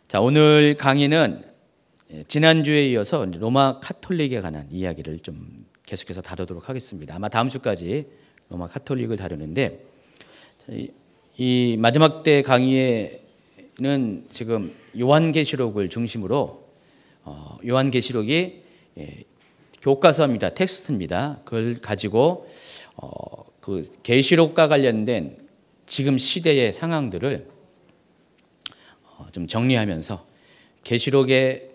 자, 오늘 강의는 지난주에 이어서 로마 카톨릭에 관한 이야기를 좀 계속해서 다루도록 하겠습니다. 아마 다음 주까지 로마 카톨릭을 다루는데, 이 마지막 때 강의에는 지금 요한계시록을 중심으로 요한계시록이 교과서입니다. 텍스트입니다. 그걸 가지고 그 계시록과 관련된 지금 시대의 상황들을 좀 정리하면서 계시록에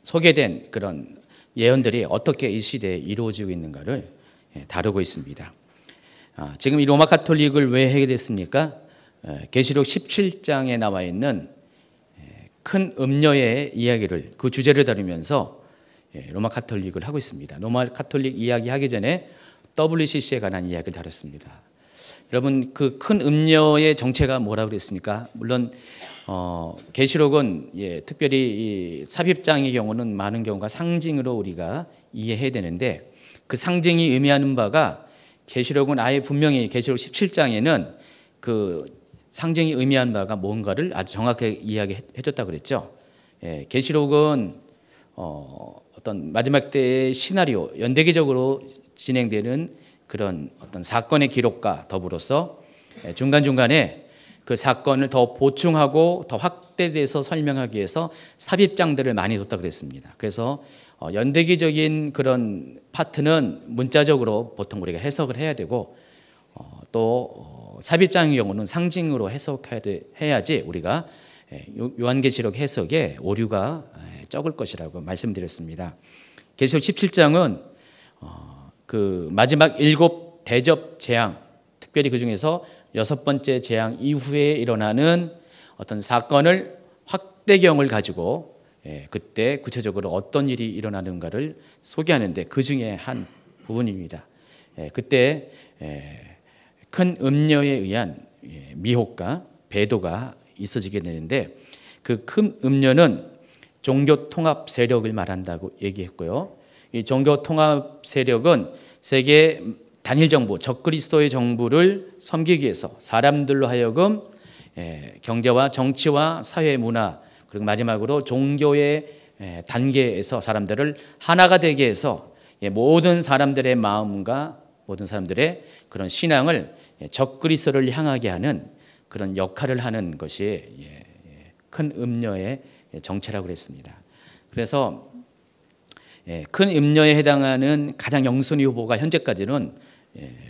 소개된 그런 예언들이 어떻게 이 시대에 이루어지고 있는가를 다루고 있습니다. 지금 이 로마 카톨릭을 왜 하게 됐습니까? 계시록 17장에 나와 있는 큰 음녀의 이야기를, 그 주제를 다루면서 로마 카톨릭을 하고 있습니다. 로마 카톨릭 이야기하기 전에 WCC에 관한 이야기를 다뤘습니다. 여러분, 그 큰 음녀의 정체가 뭐라고 그랬습니까? 물론 계시록은 특별히 이 삽입장의 경우는 많은 경우가 상징으로 우리가 이해해야 되는데, 그 상징이 의미하는 바가 계시록은 아예 분명히 계시록 17장에는 그 상징이 의미하는 바가 뭔가를 아주 정확하게 이야기해줬다고 그랬죠. 계시록은 어떤 마지막 때의 시나리오, 연대기적으로 진행되는 그런 어떤 사건의 기록과 더불어서 중간중간에 그 사건을 더 보충하고 더 확대돼서 설명하기 위해서 삽입장들을 많이 뒀다고 그랬습니다. 그래서 연대기적인 그런 파트는 문자적으로 보통 우리가 해석을 해야 되고, 또 삽입장의 경우는 상징으로 해석해야지 우리가 요한계시록 해석에 오류가 적을 것이라고 말씀드렸습니다. 계시록 17장은 그 마지막 7 대접 재앙, 특별히 그 중에서 6번째 재앙 이후에 일어나는 어떤 사건을 확대경을 가지고 그때 구체적으로 어떤 일이 일어나는가를 소개하는데 그 중에 한 부분입니다. 그때 큰 음녀에 의한 미혹과 배도가 있어지게 되는데, 그 큰 음녀는 종교 통합 세력을 말한다고 얘기했고요. 이 종교 통합 세력은 세계 단일 정부, 적그리스도의 정부를 섬기기 위해서 사람들로 하여금 경제와 정치와 사회 문화, 그리고 마지막으로 종교의 단계에서 사람들을 하나가 되게 해서 모든 사람들의 마음과 모든 사람들의 그런 신앙을 적그리스도를 향하게 하는 그런 역할을 하는 것이 큰 음녀의 정체라고 그랬습니다. 그래서 큰 음녀에 해당하는 가장 영순위 후보가 현재까지는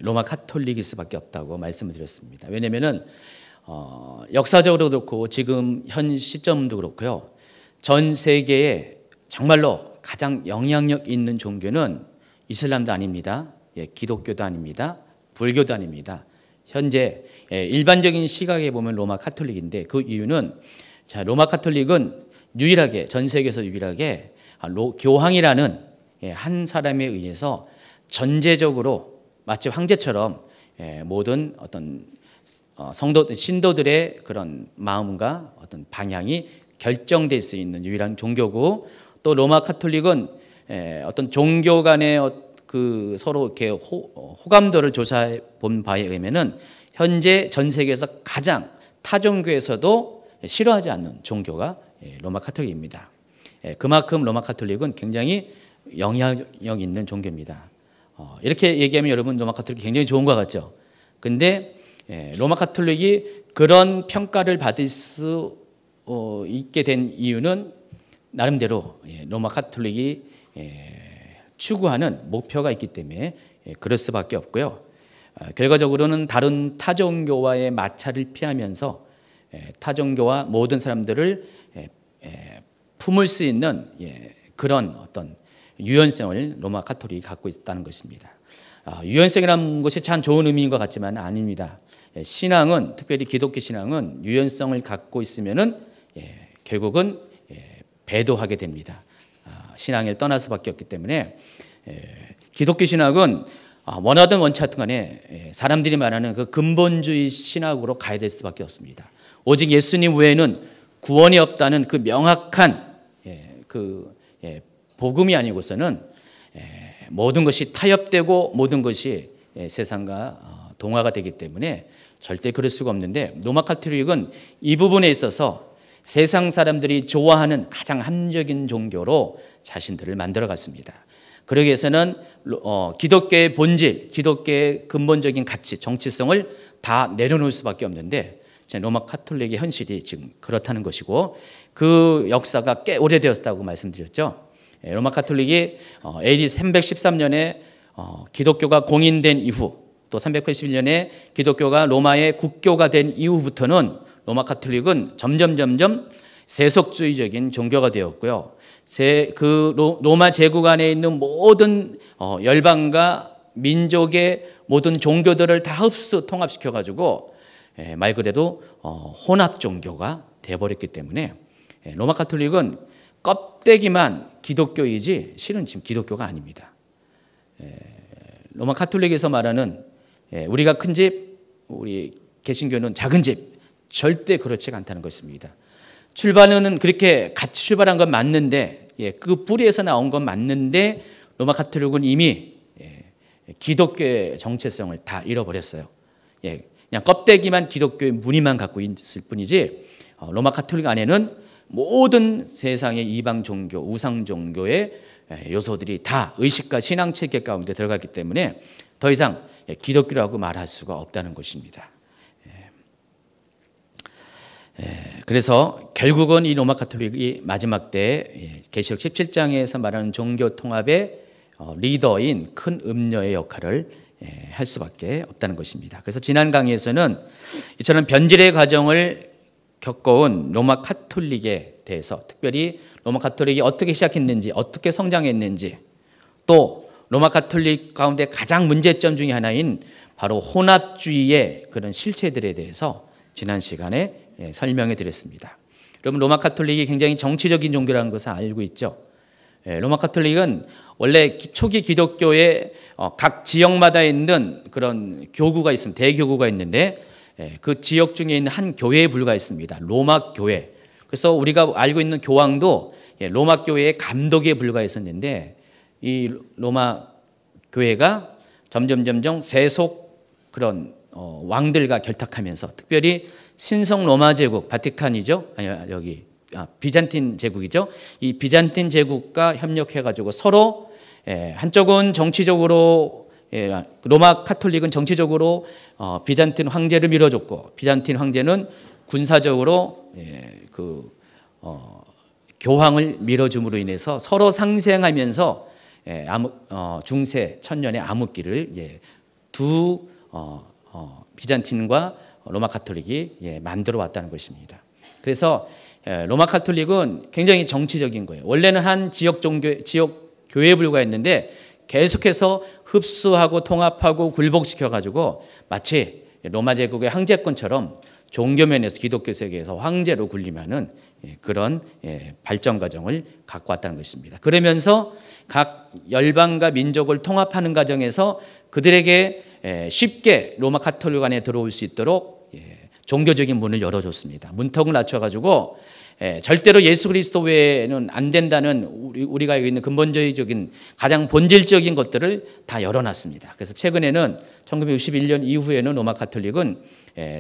로마 카톨릭일 수밖에 없다고 말씀을 드렸습니다. 왜냐하면 역사적으로도 그렇고 지금 현 시점도 그렇고요. 전 세계에 정말로 가장 영향력 있는 종교는 이슬람도 아닙니다. 기독교도 아닙니다. 불교도 아닙니다. 현재 일반적인 시각에 보면 로마 카톨릭인데, 그 이유는 로마 카톨릭은 유일하게, 전 세계에서 유일하게 교황이라는 한 사람에 의해서 전제적으로 마치 황제처럼 모든 어떤 신도들의 그런 마음과 어떤 방향이 결정될 수 있는 유일한 종교고, 또 로마 카톨릭은 어떤 종교 간의 그 서로 이렇게 호감도를 조사해 본 바에 의하면은 현재 전 세계에서 가장 타 종교에서도 싫어하지 않는 종교가 로마 카톨릭입니다. 그만큼 로마 카톨릭은 굉장히 영향력 있는 종교입니다. 이렇게 얘기하면 여러분 로마 카톨릭이 굉장히 좋은 것 같죠. 근데 로마 카톨릭이 그런 평가를 받을 수 있게 된 이유는 나름대로 로마 카톨릭이 추구하는 목표가 있기 때문에 그럴 수밖에 없고요. 결과적으로는 다른 타종교와의 마찰을 피하면서 타종교와 모든 사람들을 품을 수 있는 그런 어떤 유연성을 로마 카톨릭이 갖고 있다는 것입니다. 유연성이라는 것이 참 좋은 의미인 것 같지만 아닙니다. 신앙은, 특별히 기독교 신앙은 유연성을 갖고 있으면은 결국은 배도하게 됩니다. 신앙을 떠날 수밖에 없기 때문에 기독교 신학은 원하든 원치 않든 간에 사람들이 말하는 그 근본주의 신학으로 가야 될 수밖에 없습니다. 오직 예수님 외에는 구원이 없다는 그 명확한 복음이 아니고서는 모든 것이 타협되고 모든 것이 세상과 동화가 되기 때문에 절대 그럴 수가 없는데, 로마 카톨릭은 이 부분에 있어서 세상 사람들이 좋아하는 가장 합리적인 종교로 자신들을 만들어갔습니다. 그러기 위해서는 기독교의 본질, 기독교의 근본적인 가치, 정치성을 다 내려놓을 수밖에 없는데 로마 카톨릭의 현실이 지금 그렇다는 것이고 그 역사가 꽤 오래되었다고 말씀드렸죠. 로마 카톨릭이 AD 313년에 기독교가 공인된 이후 또 381년에 기독교가 로마의 국교가 된 이후부터는 로마 카톨릭은 점점 세속주의적인 종교가 되었고요. 로마 제국 안에 있는 모든 열방과 민족의 모든 종교들을 다 흡수 통합시켜가지고 말 그대로 혼합 종교가 되어버렸기 때문에 로마 카톨릭은 껍데기만 기독교이지 실은 지금 기독교가 아닙니다. 로마 카톨릭에서 말하는 우리가 큰 집, 우리 개신교는 작은 집, 절대 그렇지가 않다는 것입니다. 출발은 그렇게 같이 출발한 건 맞는데 그 뿌리에서 나온 건 맞는데 로마 카톨릭은 이미 기독교의 정체성을 다 잃어버렸어요. 그냥 껍데기만 기독교의 무늬만 갖고 있을 뿐이지 로마 카톨릭 안에는 모든 세상의 이방 종교, 우상 종교의 요소들이 다 의식과 신앙 체계 가운데 들어갔기 때문에 더 이상 기독교라고 말할 수가 없다는 것입니다. 그래서 결국은 이 로마 카톨릭이 마지막 때 계시록 17장에서 말하는 종교 통합의 리더인 큰 음녀의 역할을 할 수밖에 없다는 것입니다. 그래서 지난 강의에서는 이처럼 변질의 과정을 겪어온 로마 카톨릭에 대해서 특별히 로마 카톨릭이 어떻게 시작했는지 어떻게 성장했는지 또 로마 카톨릭 가운데 가장 문제점 중에 하나인 바로 혼합주의의 그런 실체들에 대해서 지난 시간에 설명해 드렸습니다. 여러분 로마 카톨릭이 굉장히 정치적인 종교라는 것을 알고 있죠. 로마 카톨릭은 원래 초기 기독교의 각 지역마다 있는 그런 교구가 있습니다. 대교구가 있는데 그 지역 중에 있는 한 교회에 불과했습니다. 로마 교회. 그래서 우리가 알고 있는 교황도 로마 교회의 감독에 불과했었는데 이 로마 교회가 점점 세속 그런 왕들과 결탁하면서 특별히 신성 로마 제국 바티칸이죠. 비잔틴 제국이죠. 이 비잔틴 제국과 협력해가지고 서로 한쪽은 정치적으로 로마 카톨릭은 정치적으로 비잔틴 황제를 밀어줬고 비잔틴 황제는 군사적으로 교황을 밀어줌으로 인해서 서로 상생하면서 중세 천년의 암흑기를 두 비잔틴과 로마 카톨릭이 만들어 왔다는 것입니다. 그래서 로마 카톨릭은 굉장히 정치적인 거예요. 원래는 한 지역 교회에 불과했는데 계속해서 흡수하고 통합하고 굴복시켜 가지고 마치 로마 제국의 황제권처럼 종교 면에서 기독교 세계에서 황제로 군림하는 그런 발전 과정을 갖고 왔다는 것입니다. 그러면서 각 열방과 민족을 통합하는 과정에서 그들에게 쉽게 로마 카톨릭 안에 들어올 수 있도록 종교적인 문을 열어줬습니다. 문턱을 낮춰가지고 절대로 예수 그리스도 외에는 안 된다는 우리가 알고 있는 근본적인 가장 본질적인 것들을 다 열어놨습니다. 그래서 최근에는 1961년 이후에는 로마 카톨릭은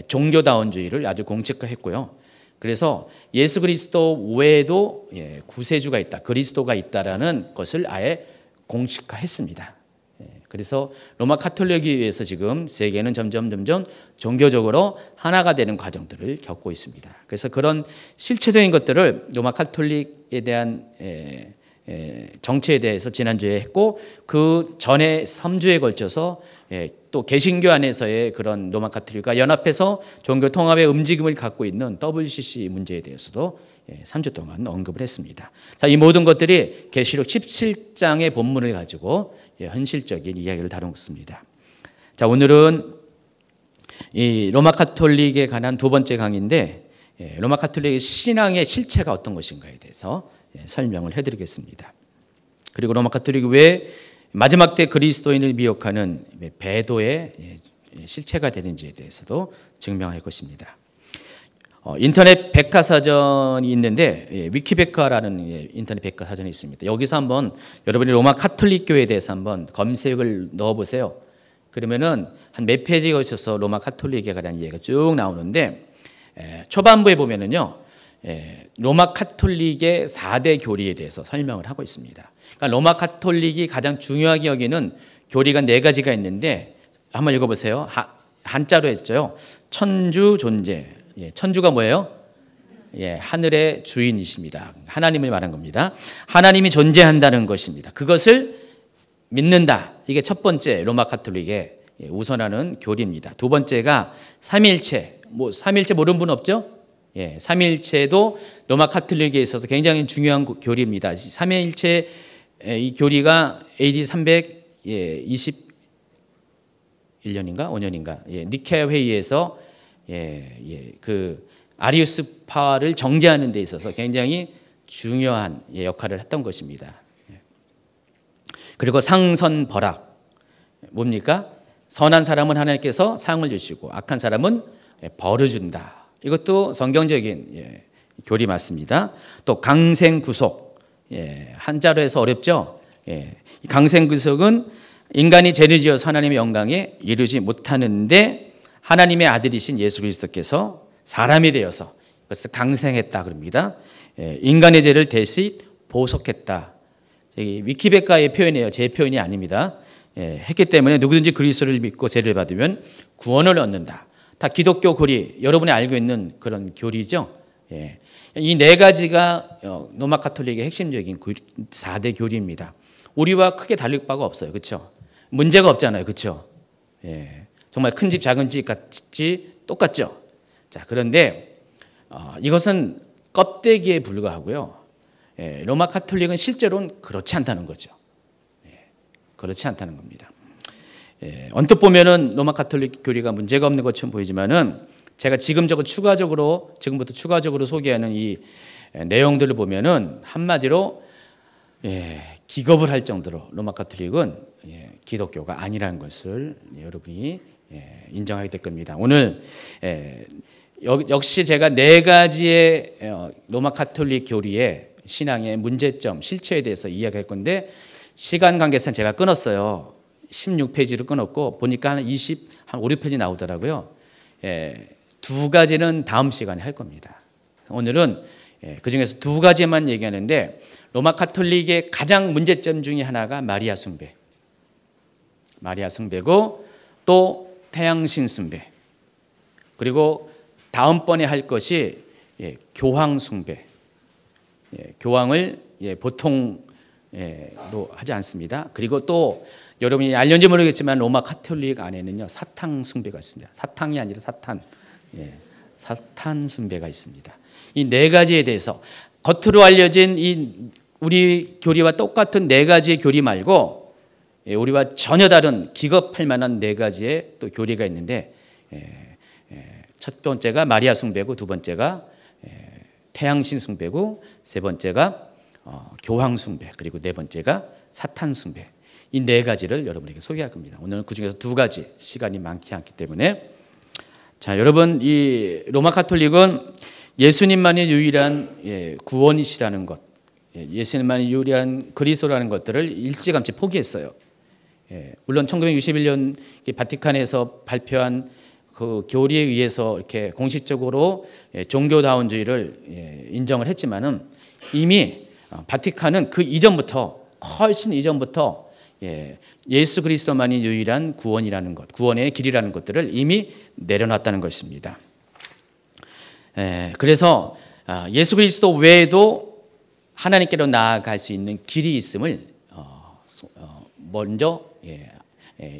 종교다원주의를 아주 공식화했고요. 그래서 예수 그리스도 외에도 구세주가 있다, 그리스도가 있다라는 것을 아예 공식화했습니다. 그래서 로마 카톨릭에 의해서 지금 세계는 점점 종교적으로 하나가 되는 과정들을 겪고 있습니다. 그래서 그런 실체적인 것들을 로마 카톨릭에 대한 정체에 대해서 지난주에 했고 그 전에 3주에 걸쳐서 또 개신교 안에서의 그런 로마 카톨릭과 연합해서 종교 통합의 움직임을 갖고 있는 WCC 문제에 대해서도 3주 동안 언급을 했습니다. 자, 이 모든 것들이 계시록 17장의 본문을 가지고 현실적인 이야기를 다뤘습니다. 자, 오늘은 이 로마 카톨릭에 관한 두 번째 강의인데 로마 카톨릭의 신앙의 실체가 어떤 것인가에 대해서 설명을 해드리겠습니다. 그리고 로마 카톨릭이 왜 마지막 때 그리스도인을 미혹하는 배도의 실체가 되는지에 대해서도 증명할 것입니다. 인터넷 백과사전이 있는데 위키백과라는 인터넷 백과사전이 있습니다. 여기서 한번 여러분이 로마 카톨릭 교회에 대해서 한번 검색을 넣어보세요. 그러면은 한 몇 페이지에 걸쳐서 로마 카톨릭에 관한 이야기가 쭉 나오는데 초반부에 보면은요 로마 카톨릭의 4대 교리에 대해서 설명을 하고 있습니다. 그러니까 로마 카톨릭이 가장 중요하게 여기는 교리가 4가지가 있는데 한번 읽어보세요. 한자로 했죠. 천주 존재. 천주가 뭐예요? 하늘의 주인이십니다. 하나님을 말한 겁니다. 하나님이 존재한다는 것입니다. 그것을 믿는다. 이게 첫 번째 로마 카톨릭의 우선하는 교리입니다. 두 번째가 삼위일체. 삼위일체 모르는 분 없죠? 삼위일체도 로마 카톨릭에 있어서 굉장히 중요한 교리입니다. 삼위일체 이 교리가 AD 321년인가 5년인가 니케아 회의에서 그 아리우스파를 정죄하는 데 있어서 굉장히 중요한 역할을 했던 것입니다. 그리고 상선벌악 뭡니까? 선한 사람은 하나님께서 상을 주시고 악한 사람은 벌을 준다. 이것도 성경적인 교리 맞습니다. 또 강생구속, 한자로 해서 어렵죠. 강생구속은 인간이 죄를 지어서 하나님의 영광에 이르지 못하는데 하나님의 아들이신 예수 그리스도께서 사람이 되어서 그것을 강생했다 그럽니다. 인간의 죄를 대신 보속했다. 위키백과의 표현이에요. 제 표현이 아닙니다. 했기 때문에 누구든지 그리스도를 믿고 죄를 받으면 구원을 얻는다. 다 기독교 교리, 여러분이 알고 있는 그런 교리죠. 이 4가지가 로마 카톨릭의 핵심적인 4대 교리입니다. 우리와 크게 다를 바가 없어요. 그렇죠? 문제가 없잖아요. 그렇죠? 정말 큰 집 작은 집 같이 똑같죠. 자, 그런데 이것은 껍데기에 불과하고요. 로마 카톨릭은 실제로는 그렇지 않다는 거죠. 그렇지 않다는 겁니다. 언뜻 보면은 로마 카톨릭 교리가 문제가 없는 것처럼 보이지만은 제가 지금부터 추가적으로 소개하는 이 내용들을 보면은 한마디로 기겁을 할 정도로 로마 카톨릭은 기독교가 아니라는 것을 여러분이 인정하게 될 겁니다. 오늘 역시 제가 4가지의 로마 카톨릭 교리의 신앙의 문제점, 실체에 대해서 이야기할 건데 시간 관계상 제가 끊었어요. 16페이지를 끊었고 보니까 한 5, 6페이지 나오더라고요. 2가지는 다음 시간에 할 겁니다. 오늘은 그중에서 2가지만 얘기하는데 로마 카톨릭의 가장 문제점 중에 하나가 마리아 숭배고 또 태양신 숭배, 그리고 다음번에 할 것이 교황 숭배. 교황을 보통로 하지 않습니다. 그리고 또 여러분이 알는지 모르겠지만 로마 카톨릭 안에는요 사탕 숭배가 있습니다. 사탕이 아니라 사탄, 사탄 숭배가 있습니다. 이 4가지에 대해서 겉으로 알려진 이 우리 교리와 똑같은 4가지의 교리 말고 우리와 전혀 다른 기겁할 만한 4가지의 또 교리가 있는데 첫 번째가 마리아 숭배고 두 번째가 태양신 숭배고 세 번째가 교황 숭배 그리고 네 번째가 사탄 숭배. 이 4가지를 여러분에게 소개할 겁니다. 오늘은 그중에서 2가지, 시간이 많지 않기 때문에. 자, 여러분, 이 로마 카톨릭은 예수님만이 유일한 구원이시라는 것, 예수님만이 유일한 그리스도라는 것들을 일찌감치 포기했어요. 물론 1961년 바티칸에서 발표한 그 교리에 의해서 이렇게 공식적으로 종교다원주의를 인정을 했지만은 이미 바티칸은 그 이전부터 훨씬 이전부터 예수 그리스도만이 유일한 구원이라는 것, 구원의 길이라는 것들을 이미 내려놨다는 것입니다. 그래서 예수 그리스도 외에도 하나님께로 나아갈 수 있는 길이 있음을 먼저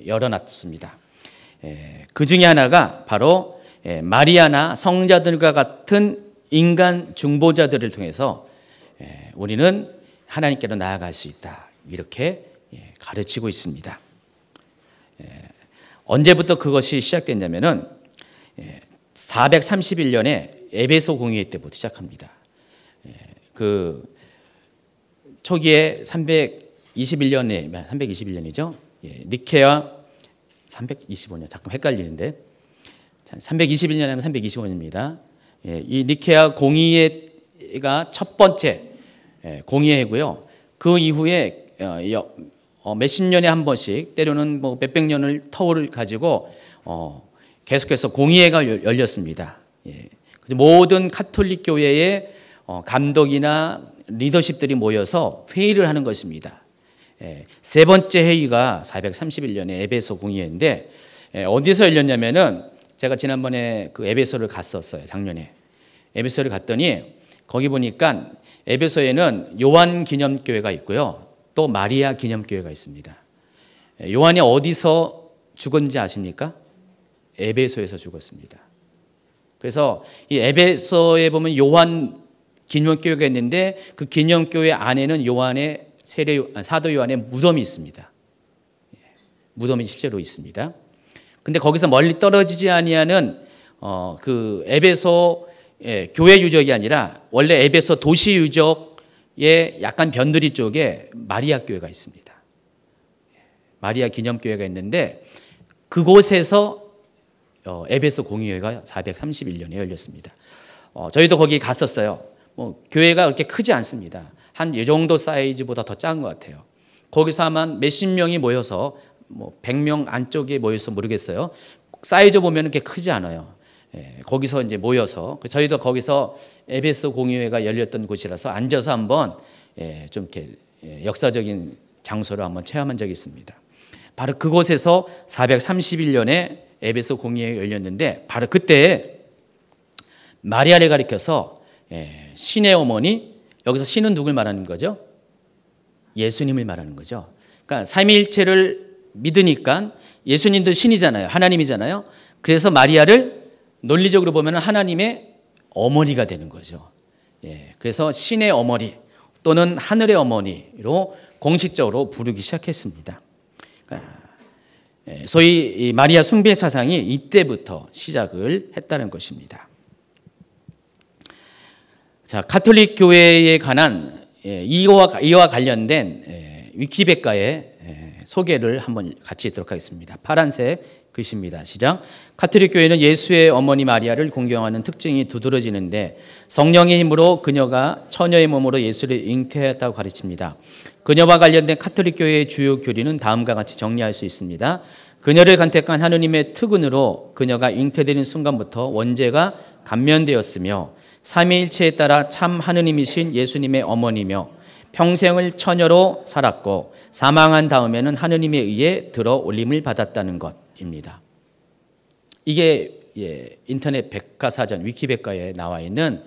열어놨습니다. 그 중에 하나가 바로 마리아나 성자들과 같은 인간 중보자들을 통해서 우리는 하나님께로 나아갈 수 있다. 이렇게 가르치고 있습니다. 언제부터 그것이 시작됐냐면은 431년에 에베소 공의회 때부터 시작합니다. 그 초기에 321년이죠. 니케아 325년 잠깐 헷갈리는데 321년 하면 325년입니다. 이 니케아 공의회가 첫 번째 공의회고요. 그 이후에 몇십 년에 한 번씩 때로는 뭐 몇백 년을 터울을 가지고 계속해서 공의회가 열렸습니다. 모든 카톨릭 교회의 감독이나 리더십들이 모여서 회의를 하는 것입니다. 세 번째 회의가 431년에 에베소 공의회인데 어디서 열렸냐면은 제가 지난번에 그 에베소를 갔었어요. 작년에 에베소를 갔더니 거기 보니까 에베소에는 요한 기념교회가 있고요. 또 마리아 기념교회가 있습니다. 요한이 어디서 죽었는지 아십니까? 에베소에서 죽었습니다. 그래서 이 에베소에 보면 요한 기념교회가 있는데 그 기념교회 안에는 요한의 사도 요한의 무덤이 있습니다. 무덤이 실제로 있습니다. 근데 거기서 멀리 떨어지지 아니하는 그 에베소 교회 유적이 아니라 원래 에베소 도시 유적의 약간 변두리 쪽에 마리아 교회가 있습니다. 마리아 기념교회가 있는데 그곳에서 에베소 공의회가 431년에 열렸습니다. 저희도 거기 갔었어요. 교회가 그렇게 크지 않습니다. 한 이 정도 사이즈보다 더 작은 것 같아요. 거기서 아마 몇십 명이 모여서 100명 안쪽에 모여서 모르겠어요. 사이즈 보면 그렇게 크지 않아요. 거기서 이제 모여서 저희도 거기서 에베소 공의회가 열렸던 곳이라서 앉아서 한번 좀 이렇게 역사적인 장소를 한번 체험한 적이 있습니다. 바로 그곳에서 431년에 에베소 공의회가 열렸는데 바로 그때 마리아를 가리켜서 신의 어머니, 여기서 신은 누굴 말하는 거죠? 예수님을 말하는 거죠. 그러니까 삼위일체를 믿으니까 예수님도 신이잖아요. 하나님이잖아요. 그래서 마리아를 논리적으로 보면 하나님의 어머니가 되는 거죠. 그래서 신의 어머니 또는 하늘의 어머니로 공식적으로 부르기 시작했습니다. 소위 마리아 숭배 사상이 이때부터 시작을 했다는 것입니다. 자, 가톨릭 교회에 관한 이와 관련된 위키백과의 소개를 한번 같이 듣도록 하겠습니다. 파란색 글씨입니다. 시작. 가톨릭 교회는 예수의 어머니 마리아를 공경하는 특징이 두드러지는데 성령의 힘으로 그녀가 처녀의 몸으로 예수를 잉태했다고 가르칩니다. 그녀와 관련된 가톨릭 교회의 주요 교리는 다음과 같이 정리할 수 있습니다. 그녀를 간택한 하느님의 특은으로 그녀가 잉태되는 순간부터 원죄가 감면되었으며 삼위일체에 따라 참 하느님이신 예수님의 어머니며 평생을 처녀로 살았고 사망한 다음에는 하느님에 의해 들어 올림을 받았다는 것입니다. 이게 인터넷 백과사전 위키백과에 나와 있는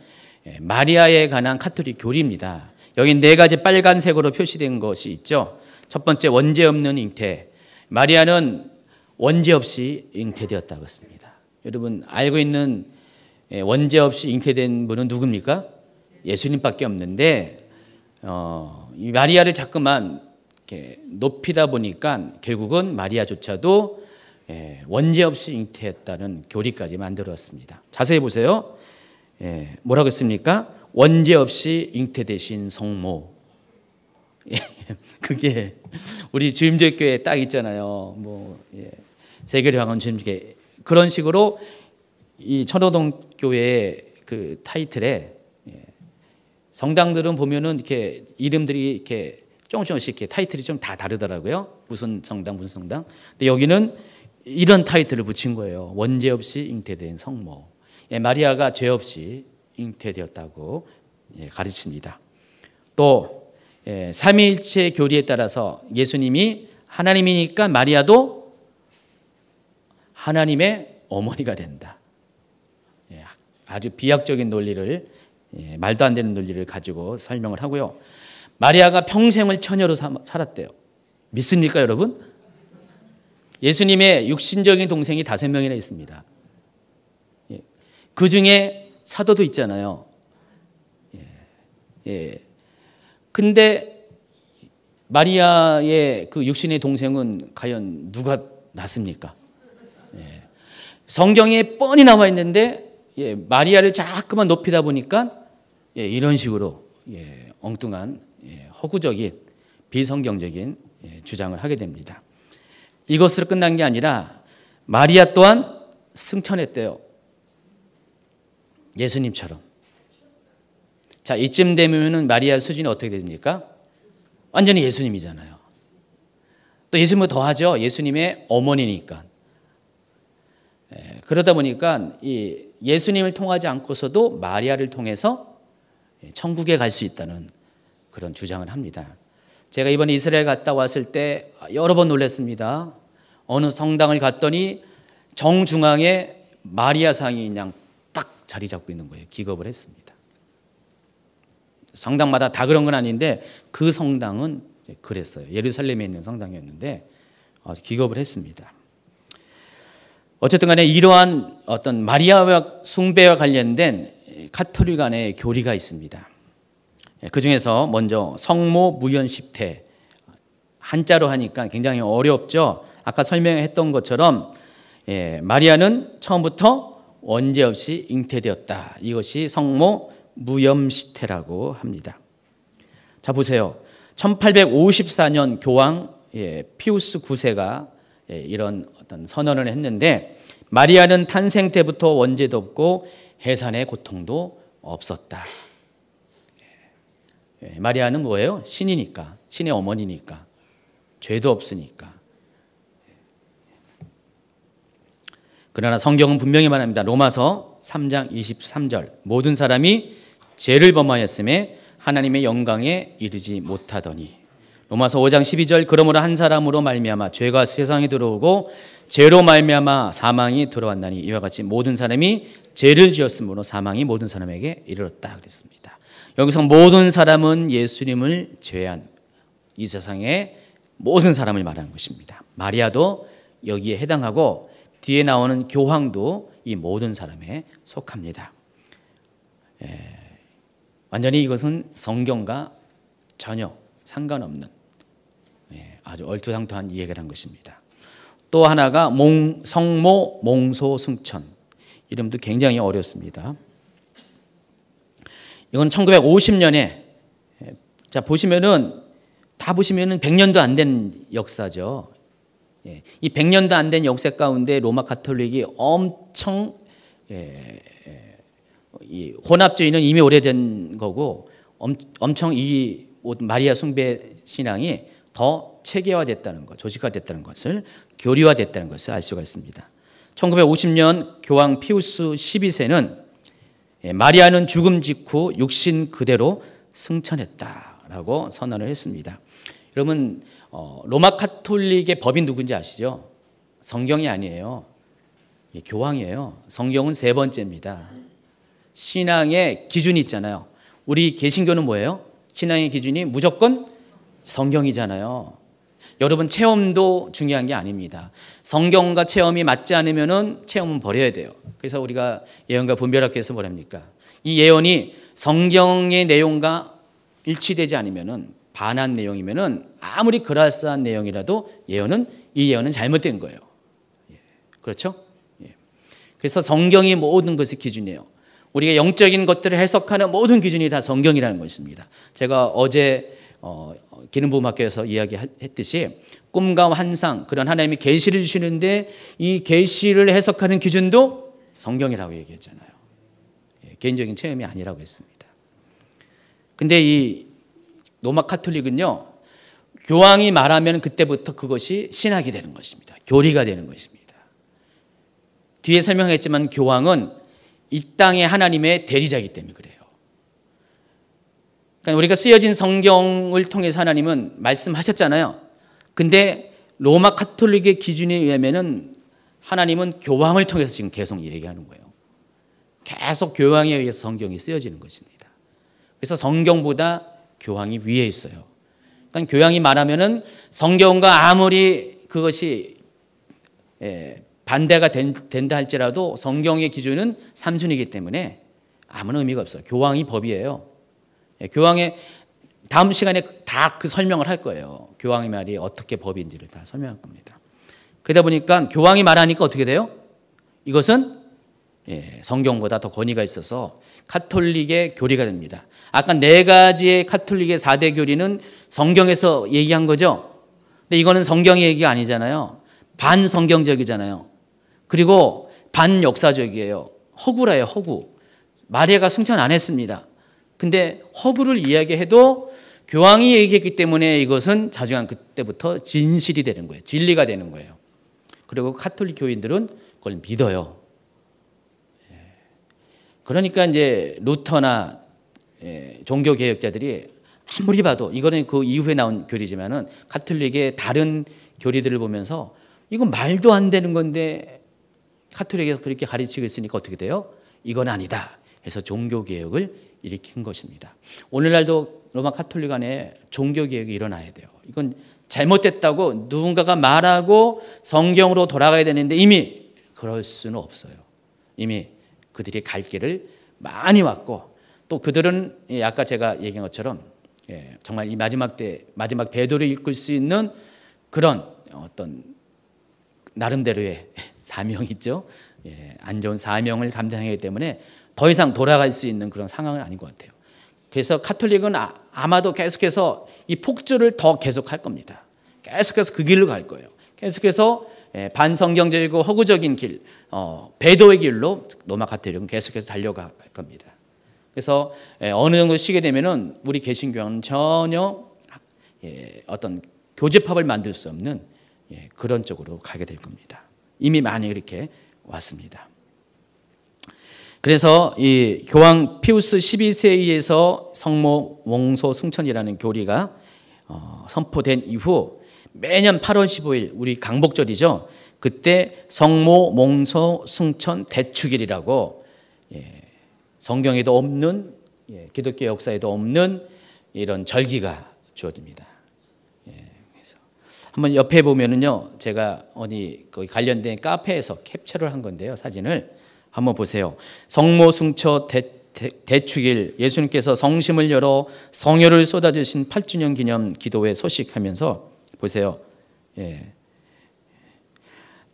마리아에 관한 가톨릭 교리입니다. 여기 네 가지 빨간색으로 표시된 것이 있죠. 첫 번째, 원죄 없는 잉태. 마리아는 원죄 없이 잉태되었다고 했습니다. 여러분 알고 있는 원죄 없이 잉태된 분은 누굽니까? 예수님밖에 없는데 이 마리아를 자꾸만 이렇게 높이다 보니까 결국은 마리아조차도 원죄 없이 잉태했다는 교리까지 만들었습니다. 자세히 보세요. 뭐라고 했습니까? 원죄 없이 잉태되신 성모. 그게 우리 주임절교회에 딱 있잖아요. 세계를 향한 주임절교회 그런 식으로 이 천호동 교회의 그 타이틀에 성당들은 보면은 이렇게 이름들이 이렇게 조금씩 이렇게 타이틀이 좀 다 다르더라고요. 무슨 성당 무슨 성당. 근데 여기는 이런 타이틀을 붙인 거예요. 원죄 없이 잉태된 성모. 마리아가 죄 없이 잉태되었다고 가르칩니다. 또 삼위일체 교리에 따라서 예수님이 하나님이니까 마리아도 하나님의 어머니가 된다. 아주 비약적인 논리를 말도 안 되는 논리를 가지고 설명을 하고요. 마리아가 평생을 처녀로 살았대요. 믿습니까 여러분? 예수님의 육신적인 동생이 5명이나 있습니다. 그 중에 사도도 있잖아요. 근데 마리아의 그 육신의 동생은 과연 누가 낳습니까? 성경에 뻔히 나와 있는데 마리아를 자꾸만 높이다 보니까 이런 식으로 엉뚱한 허구적인 비성경적인 주장을 하게 됩니다. 이것으로 끝난 게 아니라 마리아 또한 승천했대요. 예수님처럼. 자, 이쯤 되면은 마리아 수준이 어떻게 됩니까? 완전히 예수님이잖아요. 또 예수님은 더하죠. 예수님의 어머니니까. 그러다 보니까 이 예수님을 통하지 않고서도 마리아를 통해서 천국에 갈 수 있다는 그런 주장을 합니다. 제가 이번에 이스라엘 갔다 왔을 때 여러 번 놀랐습니다. 어느 성당을 갔더니 정중앙에 마리아 상이 그냥 딱 자리 잡고 있는 거예요. 기겁을 했습니다. 성당마다 다 그런 건 아닌데 그 성당은 그랬어요. 예루살렘에 있는 성당이었는데 기겁을 했습니다. 어쨌든 간에 이러한 어떤 마리아 숭배와 관련된 가톨릭 간의 교리가 있습니다. 그 중에서 먼저 성모 무연십태, 한자로 하니까 굉장히 어렵죠. 아까 설명했던 것처럼 마리아는 처음부터 원죄 없이 잉태되었다. 이것이 성모 무염시태라고 합니다. 자, 보세요. 1854년 교황 피우스 9세가 이런 어떤 선언을 했는데, 마리아는 탄생 때부터 원죄도 없고 해산의 고통도 없었다. 마리아는 뭐예요? 신이니까, 신의 어머니니까, 죄도 없으니까. 그러나 성경은 분명히 말합니다. 로마서 3장 23절, 모든 사람이 죄를 범하였음에 하나님의 영광에 이르지 못하더니. 로마서 5장 12절, 그러므로 한 사람으로 말미암아 죄가 세상에 들어오고 죄로 말미암아 사망이 들어왔나니 이와 같이 모든 사람이 죄를 지었으므로 사망이 모든 사람에게 이르렀다 그랬습니다. 여기서 모든 사람은 예수님을 제외한 이 세상의 모든 사람을 말하는 것입니다. 마리아도 여기에 해당하고 뒤에 나오는 교황도 이 모든 사람에 속합니다. 완전히 이것은 성경과 전혀 상관없는 아주 얼토당토한 이야기를 한 것입니다. 또 하나가 성모 몽소승천, 이름도 굉장히 어렵습니다. 이건 1950년에 자 보시면은 100년도 안 된 역사죠. 이 100년도 안 된 역사 가운데 로마 가톨릭이 엄청 이 혼합주의는 이미 오래된 거고 엄청 이 마리아 숭배 신앙이 더 체계화됐다는 것, 조직화됐다는 것을, 교리화됐다는 것을 알 수가 있습니다. 1950년 교황 피우스 12세는 마리아는 죽음 직후 육신 그대로 승천했다라고 선언을 했습니다. 여러분, 로마 가톨릭의 법이 누군지 아시죠? 성경이 아니에요. 교황이에요. 성경은 세 번째입니다. 신앙의 기준이 있잖아요. 우리 개신교는 뭐예요? 신앙의 기준이 무조건 성경이잖아요. 여러분, 체험도 중요한 게 아닙니다. 성경과 체험이 맞지 않으면 체험은 버려야 돼요. 그래서 우리가 예언과 분별학교에서 뭐랍니까? 이 예언이 성경의 내용과 일치되지 않으면, 반한 내용이면 아무리 그럴싸한 내용이라도 이 예언은 잘못된 거예요. 그렇죠? 그래서 성경이 모든 것의 기준이에요. 우리가 영적인 것들을 해석하는 모든 기준이 다 성경이라는 것입니다. 제가 어제 기능부음학교에서 이야기했듯이 꿈과 환상, 그런 하나님이 계시를 주시는데 이 계시를 해석하는 기준도 성경이라고 얘기했잖아요. 개인적인 체험이 아니라고 했습니다. 근데 이 로마 가톨릭은요, 교황이 말하면 그때부터 그것이 신학이 되는 것입니다. 교리가 되는 것입니다. 뒤에 설명했지만 교황은 이 땅의 하나님의 대리자이기 때문에 그래요. 그러니까 우리가 쓰여진 성경을 통해서 하나님은 말씀하셨잖아요. 근데 로마 가톨릭의 기준에 의하면은 하나님은 교황을 통해서 지금 계속 얘기하는 거예요. 계속 교황에 의해서 성경이 쓰여지는 것입니다. 그래서 성경보다 교황이 위에 있어요. 그러니까 교황이 말하면은 성경과 아무리 그것이 반대가 된다 할지라도 성경의 기준은 3순위이기 때문에 아무런 의미가 없어요. 교황이 법이에요. 교황의 다음 시간에 다 그 설명을 할 거예요. 교황의 말이 어떻게 법인지를 다 설명할 겁니다. 그러다 보니까 교황이 말하니까 어떻게 돼요? 이것은 성경보다 더 권위가 있어서 가톨릭의 교리가 됩니다. 아까 4가지의 가톨릭의 4대 교리는 성경에서 얘기한 거죠. 근데 이거는 성경의 얘기가 아니잖아요. 반성경적이잖아요. 그리고 반역사적이에요. 허구라요, 허구. 마리아가 승천 안 했습니다. 근데 허구를 이야기해도 교황이 얘기했기 때문에 이것은 자중한 그때부터 진실이 되는 거예요. 진리가 되는 거예요. 그리고 가톨릭 교인들은 그걸 믿어요. 그러니까 이제 루터나 종교 개혁자들이 아무리 봐도 이거는 그 이후에 나온 교리지만은 가톨릭의 다른 교리들을 보면서 이건 말도 안 되는 건데 가톨릭에서 그렇게 가르치고 있으니까 어떻게 돼요? 이건 아니다 해서 종교 개혁을 일으킨 것입니다. 오늘날도 로마 가톨릭 안에 종교 개혁이 일어나야 돼요. 이건 잘못됐다고 누군가가 말하고 성경으로 돌아가야 되는데 이미 그럴 수는 없어요. 이미 그들이 갈 길을 많이 왔고 또 그들은 아까 제가 얘기한 것처럼 정말 이 마지막 배도를 이끌 수 있는 그런 어떤 나름대로의 사명이 있죠. 안 좋은 사명을 감당하기 때문에 더 이상 돌아갈 수 있는 그런 상황은 아닌 것 같아요. 그래서 가톨릭은 아마도 계속해서 이 폭주를 더 계속할 겁니다. 계속해서 그 길로 갈 거예요. 계속해서 반성경적이고 허구적인 길, 배도의 길로 로마 가톨릭은 계속해서 달려갈 겁니다. 그래서 어느 정도 시게 되면은 우리 개신교는 전혀 어떤 교집합을 만들 수 없는 그런 쪽으로 가게 될 겁니다. 이미 많이 이렇게 왔습니다. 그래서 이 교황 피우스 12세에 의해서 성모 몽소 숭천이라는 교리가 선포된 이후 매년 8월 15일 우리 강복절이죠. 그때 성모 몽소 숭천 대축일이라고 성경에도 없는 기독교 역사에도 없는 이런 절기가 주어집니다. 그래서 한번 옆에 보면은요, 제가 어디 거기 관련된 카페에서 캡처를 한 건데요, 사진을 한번 보세요. 성모 숭천 대축일, 예수님께서 성심을 열어 성혈을 쏟아주신 8주년 기념 기도회 소식하면서 보세요.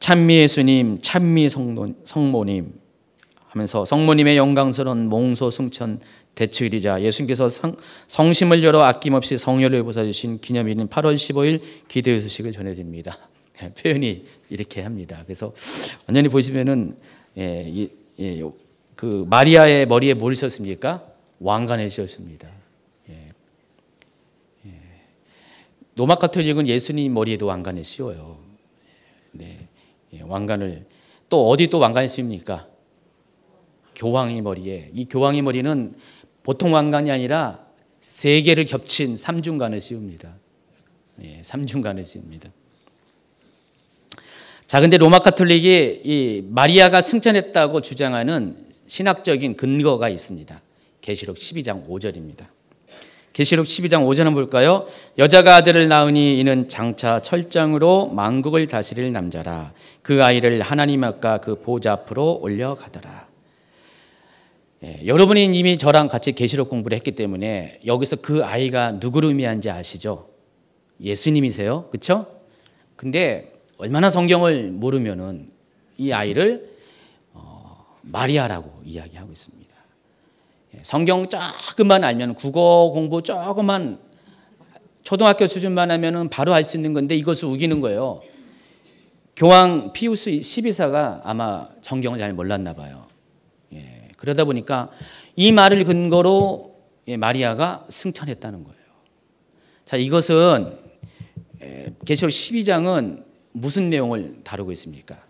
찬미 예수님, 찬미 성모님 하면서 성모님의 영광스러운 몽소 숭천 대축일이자 예수님께서 성심을 열어 아낌없이 성혈을 쏟아주신 기념일인 8월 15일 기도회 소식을 전해드립니다. 표현이 이렇게 합니다. 그래서 완전히 보시면은 그 마리아의 머리에 뭘 썼습니까? 왕관을 씌웠습니다. 로마 가톨릭은 예수님 머리에도 왕관을 씌워요. 왕관을 또 어디 또 왕관을 씌웁니까? 교황의 머리에. 이 교황의 머리는 보통 왕관이 아니라 세 개를 겹친 삼중관을 씌웁니다. 삼중관을 씌웁니다. 자, 근데 로마 가톨릭이 이 마리아가 승천했다고 주장하는 신학적인 근거가 있습니다. 계시록 12장 5절입니다. 계시록 12장 5절 한번 볼까요? 여자가 아들을 낳으니 이는 장차 철장으로 만국을 다스릴 남자라. 그 아이를 하나님 아까 그 보좌 앞으로 올려가더라. 여러분이 이미 저랑 같이 계시록 공부를 했기 때문에 여기서 그 아이가 누구를 의미하는지 아시죠? 예수님이세요. 그렇죠? 근데 얼마나 성경을 모르면은 이 아이를 마리아라고 이야기하고 있습니다. 성경 조금만 알면, 국어 공부 조금만 초등학교 수준만 하면은 바로 알 수 있는 건데 이것을 우기는 거예요. 교황 피우스 12사가 아마 성경을 잘 몰랐나 봐요. 그러다 보니까 이 말을 근거로 마리아가 승천했다는 거예요. 자, 이것은 계시록 12장은 무슨 내용을 다루고 있습니까?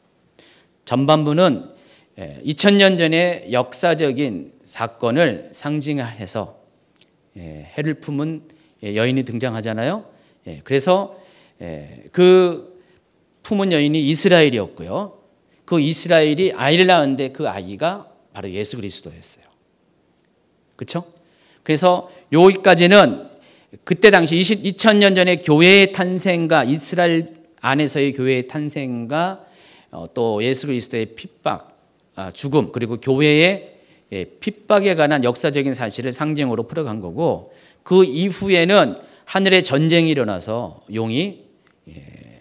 전반부는 2000년 전의 역사적인 사건을 상징해서 해를 품은 여인이 등장하잖아요. 그래서 그 품은 여인이 이스라엘이었고요. 그 이스라엘이 아이를 낳았는데 그 아이가 바로 예수 그리스도였어요. 그렇죠? 그래서 여기까지는 그때 당시 2000년 전의 교회의 탄생과 이스라엘 안에서의 교회의 탄생과 또 예수 그리스도의 핍박, 죽음, 그리고 교회의 핍박에 관한 역사적인 사실을 상징으로 풀어간 거고, 그 이후에는 하늘의 전쟁이 일어나서 용이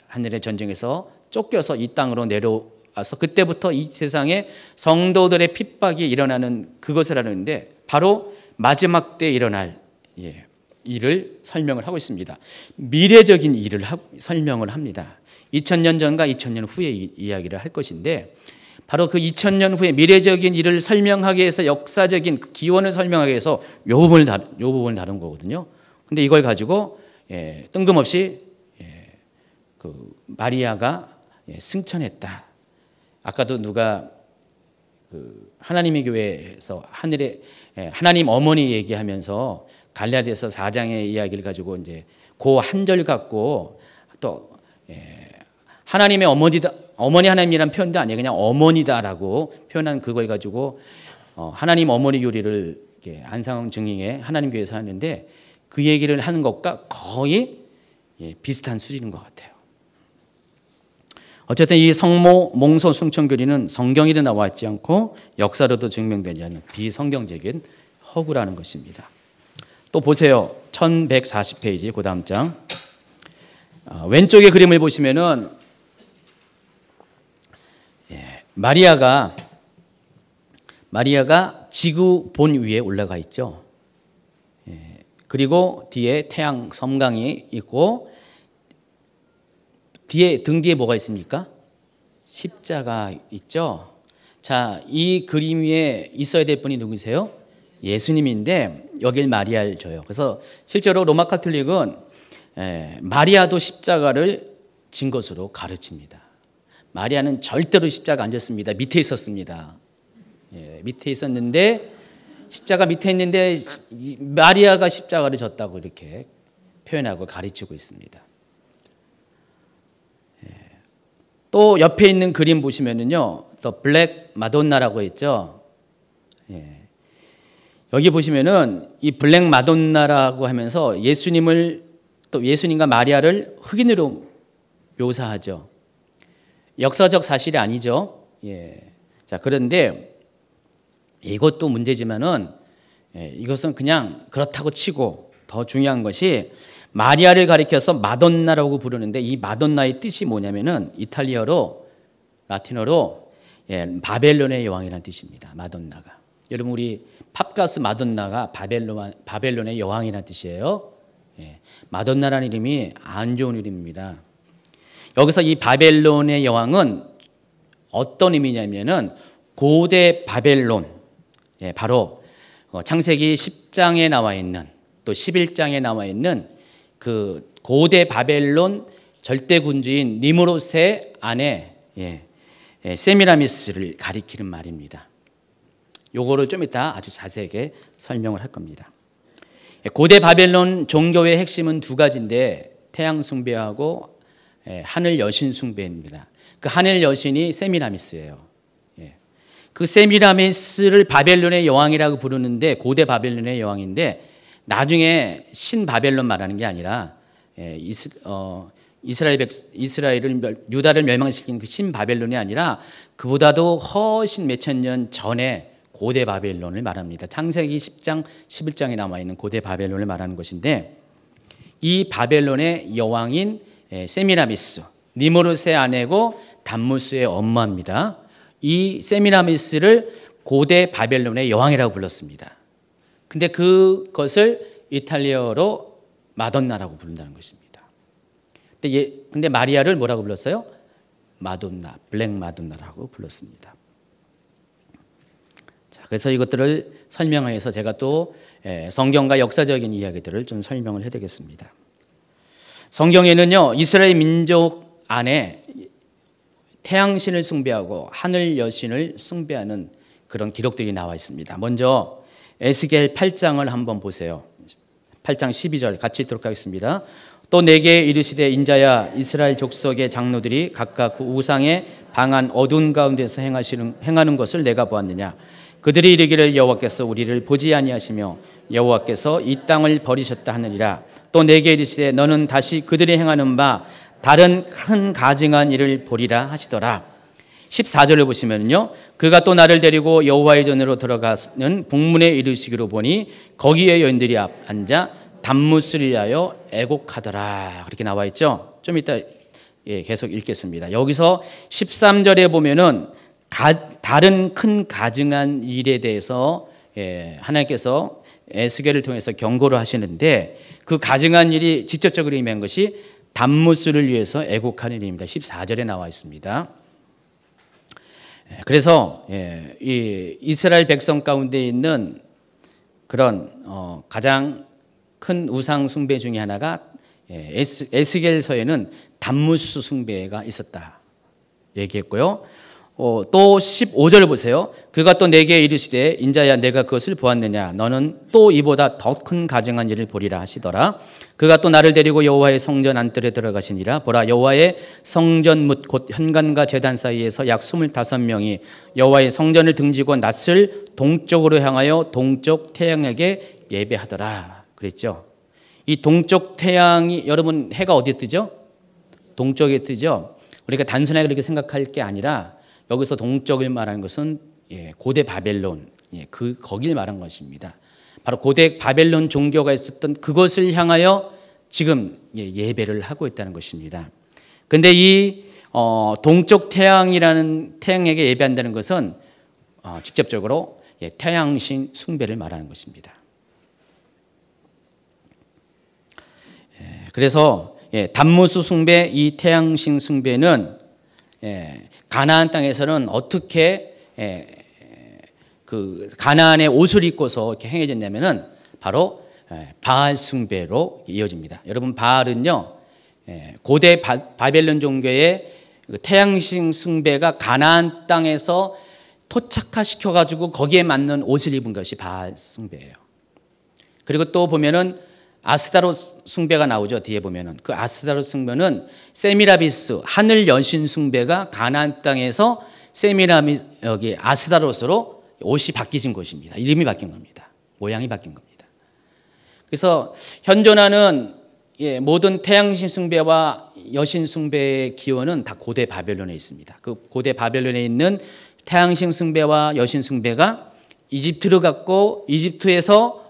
하늘의 전쟁에서 쫓겨서 이 땅으로 내려와서 그때부터 이 세상에 성도들의 핍박이 일어나는 그것을 하는데 바로 마지막 때 일어날 일을 설명을 하고 있습니다. 미래적인 일을 설명을 합니다. 2000년 전과 2000년 후의 이야기를 할 것인데 바로 그 2000년 후에 미래적인 일을 설명하기 위해서 역사적인 그 기원을 설명하기 위해서 이 부분을 다룬 거거든요. 근데 이걸 가지고 뜬금없이 그 마리아가 승천했다. 아까도 누가 하나님의 교회에서 하나님 어머니 얘기하면서 갈라디아서 4장의 이야기를 가지고 이제 그 한 절 갖고 또 하나님의 어머니다, 어머니 하나님이란 표현도 아니에요. 그냥 어머니다라고 표현한 그걸 가지고 하나님 어머니 요리를 안상홍 증인의 하나님 교회에서 하는데 그 얘기를 하는 것과 거의 비슷한 수준인 것 같아요. 어쨌든 이 성모 몽소 숭천교리는 성경에도 나와 있지 않고 역사로도 증명되지 않는 비성경적인 허구라는 것입니다. 또 보세요. 1140페이지 그 다음 장 왼쪽의 그림을 보시면은 마리아가 지구 본 위에 올라가 있죠. 그리고 뒤에 태양 섬광이 있고 등 뒤에 뭐가 있습니까? 십자가 있죠. 자, 이 그림 위에 있어야 될 분이 누구세요? 예수님인데 여길 마리아를 줘요. 그래서 실제로 로마 카톨릭은 마리아도 십자가를 진 것으로 가르칩니다. 마리아는 절대로 십자가 안 졌습니다. 밑에 있었습니다. 밑에 있었는데 십자가 밑에 있는데 마리아가 십자가를 졌다고 이렇게 표현하고 가르치고 있습니다. 또 옆에 있는 그림 보시면은요, 더 블랙 마돈나라고 했죠. 여기 보시면은 이 블랙 마돈나라고 하면서 예수님을 또 예수님과 마리아를 흑인으로 묘사하죠. 역사적 사실이 아니죠. 자, 그런데 이것도 문제지만은 이것은 그냥 그렇다고 치고 더 중요한 것이 마리아를 가리켜서 마돈나라고 부르는데 이 마돈나의 뜻이 뭐냐면은 이탈리아로 라틴어로 바벨론의 여왕이라는 뜻입니다. 마돈나가. 여러분 우리 팝가수 마돈나가 바벨론의 여왕이라는 뜻이에요. 마돈나라는 이름이 안 좋은 이름입니다. 여기서 이 바벨론의 여왕은 어떤 의미냐면은 고대 바벨론, 바로 창세기 10장에 나와 있는 또 11장에 나와 있는 그 고대 바벨론 절대군주인 니무롯의 아내 세미라미스를 가리키는 말입니다. 요거를 좀 이따 아주 자세하게 설명을 할 겁니다. 고대 바벨론 종교의 핵심은 두 가지인데 태양 숭배하고 하늘 여신 숭배입니다. 그 하늘 여신이 세미라미스예요. 그 세미라미스를 바벨론의 여왕이라고 부르는데 고대 바벨론의 여왕인데 나중에 신 바벨론 말하는 게 아니라 유다를 멸망시킨 그 신 바벨론이 아니라 그보다도 훨씬 몇천 년 전에 고대 바벨론을 말합니다. 창세기 10장, 11장에 남아 있는 고대 바벨론을 말하는 것인데 이 바벨론의 여왕인 세미라미스, 니무롯의 아내고 담무스의 엄마입니다. 이 세미라미스를 고대 바벨론의 여왕이라고 불렀습니다. 근데 그것을 이탈리아어로 마돈나라고 부른다는 것입니다. 근데 마리아를 뭐라고 불렀어요? 마돈나, 블랙 마돈나라고 불렀습니다. 자, 그래서 이것들을 설명해서 제가 또 성경과 역사적인 이야기들을 좀 설명을 해드리겠습니다. 성경에는요, 이스라엘 민족 안에 태양신을 숭배하고 하늘 여신을 숭배하는 그런 기록들이 나와 있습니다. 먼저 에스겔 8장을 한번 보세요. 8장 12절 같이 읽도록 하겠습니다. 또 내게 이르시되 인자야 이스라엘 족속의 장로들이 각각 그 우상의 방한 어두운 가운데서 행하는 것을 내가 보았느냐. 그들이 이르기를 여호와께서 우리를 보지 아니하시며 여호와께서 이 땅을 버리셨다 하느니라. 또 내게 이르시되 너는 다시 그들이 행하는 바 다른 큰 가증한 일을 보리라 하시더라. 14절을 보시면요, 그가 또 나를 데리고 여호와의 전으로 들어가는 북문에 이르시기로 보니 거기에 여인들이 앉아 단무스를 위하여 애곡하더라. 그렇게 나와 있죠. 좀 이따 계속 읽겠습니다. 여기서 13절에 보면은 다른 큰 가증한 일에 대해서 하나님께서 에스겔을 통해서 경고를 하시는데 그 가증한 일이 직접적으로 의미한 것이 단무스를 위해서 애곡하는 일입니다. 14절에 나와 있습니다. 그래서 이 이스라엘 백성 가운데 있는 그런 가장 큰 우상 숭배 중에 하나가 에스겔서에는 단무스 숭배가 있었다 얘기했고요. 또 15절 보세요. 그가 또 내게 이르시되 인자야 내가 그것을 보았느냐 너는 또 이보다 더 큰 가증한 일을 보리라 하시더라. 그가 또 나를 데리고 여호와의 성전 안뜰에 들어가시니라. 보라 여호와의 성전 뭇 곧 현관과 제단 사이에서 약 25명이 여호와의 성전을 등지고 낯을 동쪽으로 향하여 동쪽 태양에게 예배하더라 그랬죠. 이 동쪽 태양이 여러분 해가 어디에 뜨죠? 동쪽에 뜨죠. 우리가 단순하게 그렇게 생각할 게 아니라 여기서 동쪽을 말하는 것은 고대 바벨론, 거길 말한 것입니다. 바로 고대 바벨론 종교가 있었던 그것을 향하여 지금 예배를 하고 있다는 것입니다. 그런데 이 동쪽 태양이라는 태양에게 예배한다는 것은 직접적으로 태양신 숭배를 말하는 것입니다. 그래서 단무수 숭배, 이 태양신 숭배는 가나안 땅에서는 어떻게 그 가나안의 옷을 입고서 이렇게 행해졌냐면은 바로 바알 숭배로 이어집니다. 여러분 바알은요 고대 바벨론 종교의 태양신 숭배가 가나안 땅에서 토착화시켜 가지고 거기에 맞는 옷을 입은 것이 바알 숭배예요. 그리고 또 보면은 아스타롯 숭배가 나오죠. 뒤에 보면은 그 아스타롯 숭배는 세미라미스 하늘 여신 숭배가 가나안 땅에서 여기 아스타롯으로 옷이 바뀌진 것입니다. 이름이 바뀐 겁니다. 모양이 바뀐 겁니다. 그래서 현존하는 모든 태양신 숭배와 여신 숭배의 기원은 다 고대 바벨론에 있습니다. 그 고대 바벨론에 있는 태양신 숭배와 여신 숭배가 이집트로 갔고 이집트에서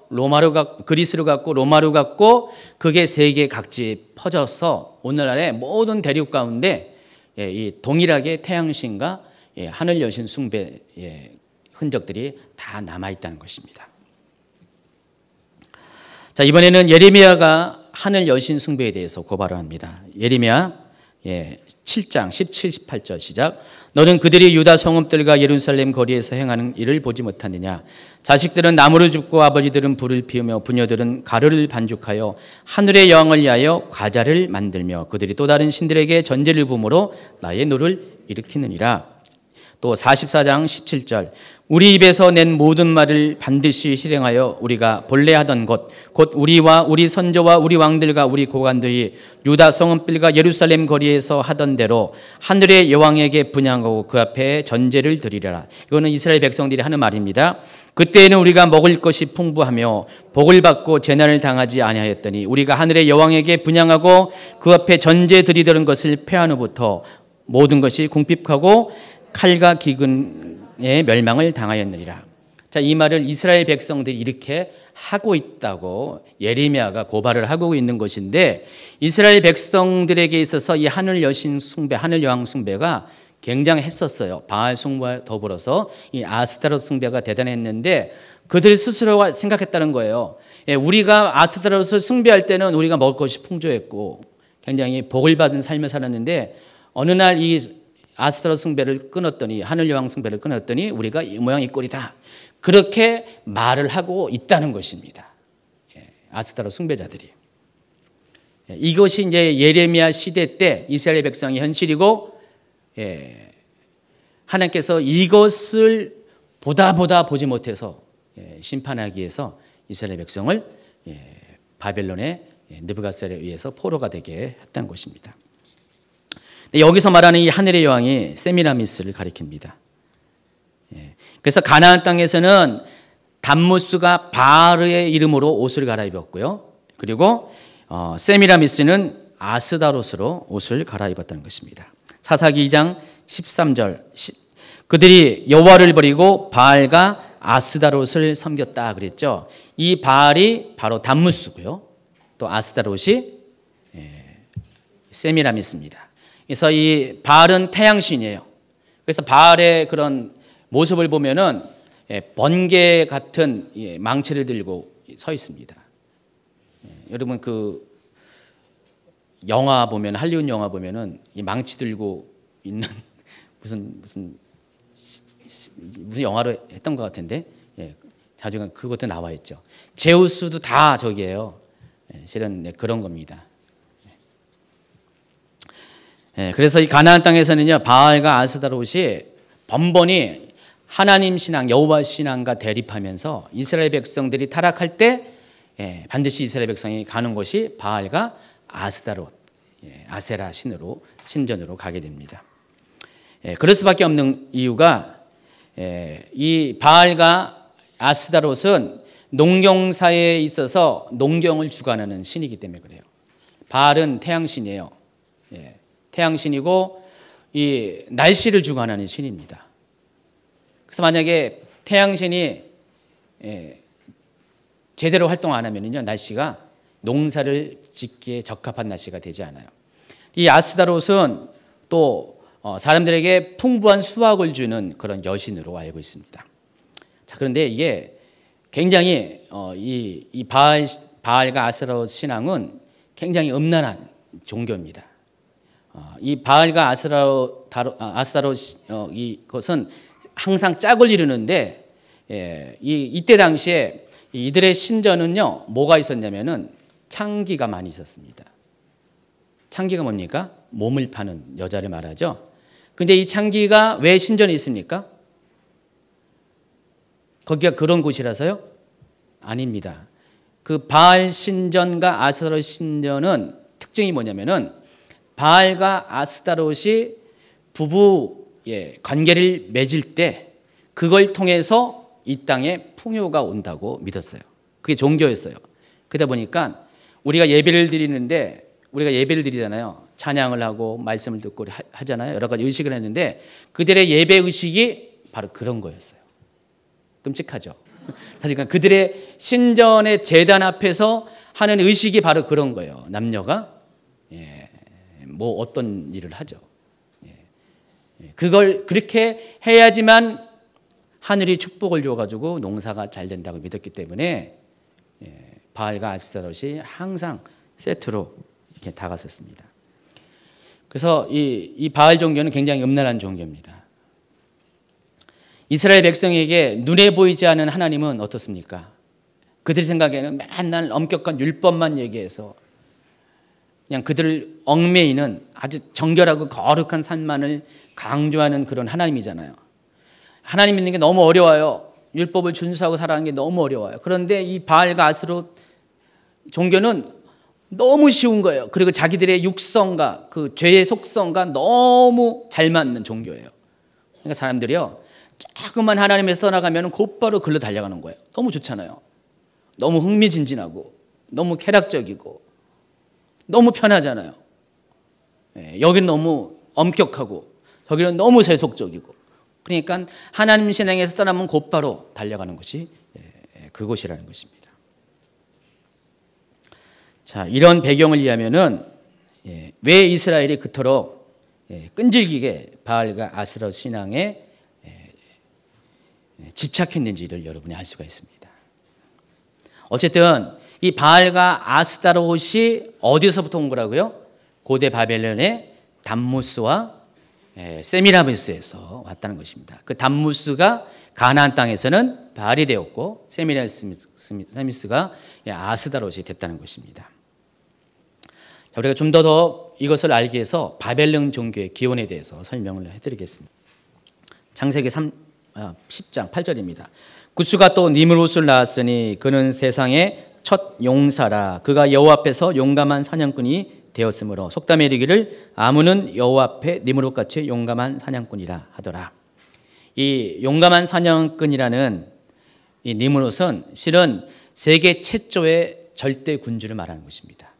그리스로 갔고 로마로 갔고 그게 세계 각지에 퍼져서 오늘날의 모든 대륙 가운데 이 동일하게 태양신과 하늘 여신 숭배의 흔적들이 다 남아 있다는 것입니다. 자, 이번에는 예레미야가 하늘 여신 숭배에 대해서 고발을 합니다. 예레미야 7장 17, 18절 시작. 너는 그들이 유다 성읍들과 예루살렘 거리에서 행하는 일을 보지 못하느냐. 자식들은 나무를 줍고 아버지들은 불을 피우며 부녀들은 가루를 반죽하여 하늘의 여왕을 위하여 과자를 만들며 그들이 또 다른 신들에게 전제를 부음으로 나의 노를 일으키느니라. 또 44장 17절. 우리 입에서 낸 모든 말을 반드시 실행하여 우리가 본래 하던 것 곧 우리와 우리 선조와 우리 왕들과 우리 고관들이 유다 성읍들과 예루살렘 거리에서 하던 대로 하늘의 여왕에게 분향하고 그 앞에 전제를 드리라. 이거는 이스라엘 백성들이 하는 말입니다. 그때에는 우리가 먹을 것이 풍부하며 복을 받고 재난을 당하지 아니하였더니 우리가 하늘의 여왕에게 분향하고 그 앞에 전제 드리던 것을 패한 후부터 모든 것이 궁핍하고 칼과 기근의 멸망을 당하였느니라. 자, 이 말을 이스라엘 백성들이 이렇게 하고 있다고 예레미야가 고발을 하고 있는 것인데 이스라엘 백성들에게 있어서 이 하늘 여신 숭배, 하늘 여왕 숭배가 굉장했었어요. 바알 숭배와 더불어서 이 아스타롯 숭배가 대단했는데 그들이 스스로가 생각했다는 거예요. 우리가 아스타롯을 숭배할 때는 우리가 먹을 것이 풍조했고 굉장히 복을 받은 삶을 살았는데 어느 날 이 아스타롯 숭배를 끊었더니 하늘 여왕 숭배를 끊었더니 우리가 이 모양 이 꼴이다. 그렇게 말을 하고 있다는 것입니다. 아스타롯 숭배자들이. 이것이 이제 예레미야 시대 때 이스라엘 백성의 현실이고 하나님께서 이것을 보다 보지 못해서 심판하기 위해서 이스라엘 백성을 바벨론의 느부갓네살에 의해서 포로가 되게 했다는 것입니다. 여기서 말하는 이 하늘의 여왕이 세미라미스를 가리킵니다. 그래서 가나안 땅에서는 단무스가 바알의 이름으로 옷을 갈아입었고요. 그리고 세미라미스는 아스다롯으로 옷을 갈아입었다는 것입니다. 사사기 2장 13절 그들이 여호와를 버리고 바알과 아스다롯을 섬겼다 그랬죠. 이 바알이 바로 단무스고요. 또 아스다롯이 세미라미스입니다. 그래서 이 바알은 태양신이에요. 그래서 바알의 그런 모습을 보면은 번개 같은 망치를 들고 서 있습니다. 여러분 그 영화 보면 할리우드 영화 보면은 이 망치 들고 있는 무슨 영화로 했던 것 같은데 자주 그것도 나와 있죠. 제우스도 다 저기예요. 실은 그런 겁니다. 그래서 이 가나안 땅에서는요 바알과 아스다롯이 번번이 하나님 신앙, 여호와 신앙과 대립하면서 이스라엘 백성들이 타락할 때 반드시 이스라엘 백성이 가는 곳이 바알과 아스다롯, 아세라 신전으로 가게 됩니다. 그럴 수밖에 없는 이유가 이 바알과 아스다롯은 농경사에 있어서 농경을 주관하는 신이기 때문에 그래요. 바알은 태양신이에요. 태양신이고 이 날씨를 주관하는 신입니다. 그래서 만약에 태양신이 제대로 활동 안 하면요, 날씨가 농사를 짓기에 적합한 날씨가 되지 않아요. 이 아스다롯은 또 사람들에게 풍부한 수확을 주는 그런 여신으로 알고 있습니다. 자, 그런데 이게 굉장히 이 바알과 아스다롯 신앙은 굉장히 음란한 종교입니다. 이 바알과 아스다롯 이것은 항상 짝을 이루는데 이때 당시에 이들의 신전은요, 뭐가 있었냐면은 창기가 많이 있었습니다. 창기가 뭡니까? 몸을 파는 여자를 말하죠. 근데 이 창기가 왜 신전에 있습니까? 거기가 그런 곳이라서요? 아닙니다. 그 바알 신전과 아스다롯 신전은 특징이 뭐냐면은 바알과 아스다롯이 부부 관계를 맺을 때 그걸 통해서 이 땅에 풍요가 온다고 믿었어요. 그게 종교였어요. 그러다 보니까 우리가 예배를 드리는데 우리가 예배를 드리잖아요. 찬양을 하고 말씀을 듣고 하잖아요. 여러 가지 의식을 했는데 그들의 예배 의식이 바로 그런 거였어요. 끔찍하죠. 그러니까 그들의 신전의 제단 앞에서 하는 의식이 바로 그런 거예요. 남녀가 뭐 어떤 일을 하죠. 그걸 그렇게 해야지만 하늘이 축복을 줘가지고 농사가 잘 된다고 믿었기 때문에 바알과 아스타롯이 항상 세트로 이렇게 다갔었습니다. 그래서 이 바알 종교는 굉장히 음란한 종교입니다. 이스라엘 백성에게 눈에 보이지 않은 하나님은 어떻습니까? 그들 생각에는 맨날 엄격한 율법만 얘기해서 그냥 그들을 얽매이는 아주 정결하고 거룩한 삶만을 강조하는 그런 하나님이잖아요. 하나님 믿는 게 너무 어려워요. 율법을 준수하고 살아가는 게 너무 어려워요. 그런데 이 바알과 아스롯 종교는 너무 쉬운 거예요. 그리고 자기들의 육성과 그 죄의 속성과 너무 잘 맞는 종교예요. 그러니까 사람들이요, 조금만 하나님에서 떠나가면 곧바로 글로 달려가는 거예요. 너무 좋잖아요. 너무 흥미진진하고 너무 쾌락적이고 너무 편하잖아요. 여긴 너무 엄격하고 저기는 너무 세속적이고, 그러니까 하나님 신앙에서 떠나면 곧바로 달려가는 것이 그곳이라는 것입니다. 자, 이런 배경을 이해하면은 왜 이스라엘이 그토록 끈질기게 바알과 아스롯 신앙에 집착했는지를 여러분이 알 수가 있습니다. 어쨌든 이 바알과 아스타롯이 어디서부터 온 거라고요? 고대 바벨론의 담무스와 세미라미스에서 왔다는 것입니다. 그 담무스가 가나안 땅에서는 바알이 되었고 세미라미스가 아스타롯이 됐다는 것입니다. 자, 우리가 좀 더 이것을 알기 위해서 바벨론 종교의 기원에 대해서 설명을 해드리겠습니다. 창세기 10장 8절입니다. 구스가 또 니므롯을 낳았으니 그는 세상의 첫 용사라. 그가 여호와 앞에서 용감한 사냥꾼이 되었으므로 속담에 이르기를 아문은 여호와 앞에 니므롯같이 용감한 사냥꾼이라 하더라. 이 용감한 사냥꾼이라는 이 니므롯은 실은 세계 최초의 절대 군주를 말하는 것입니다.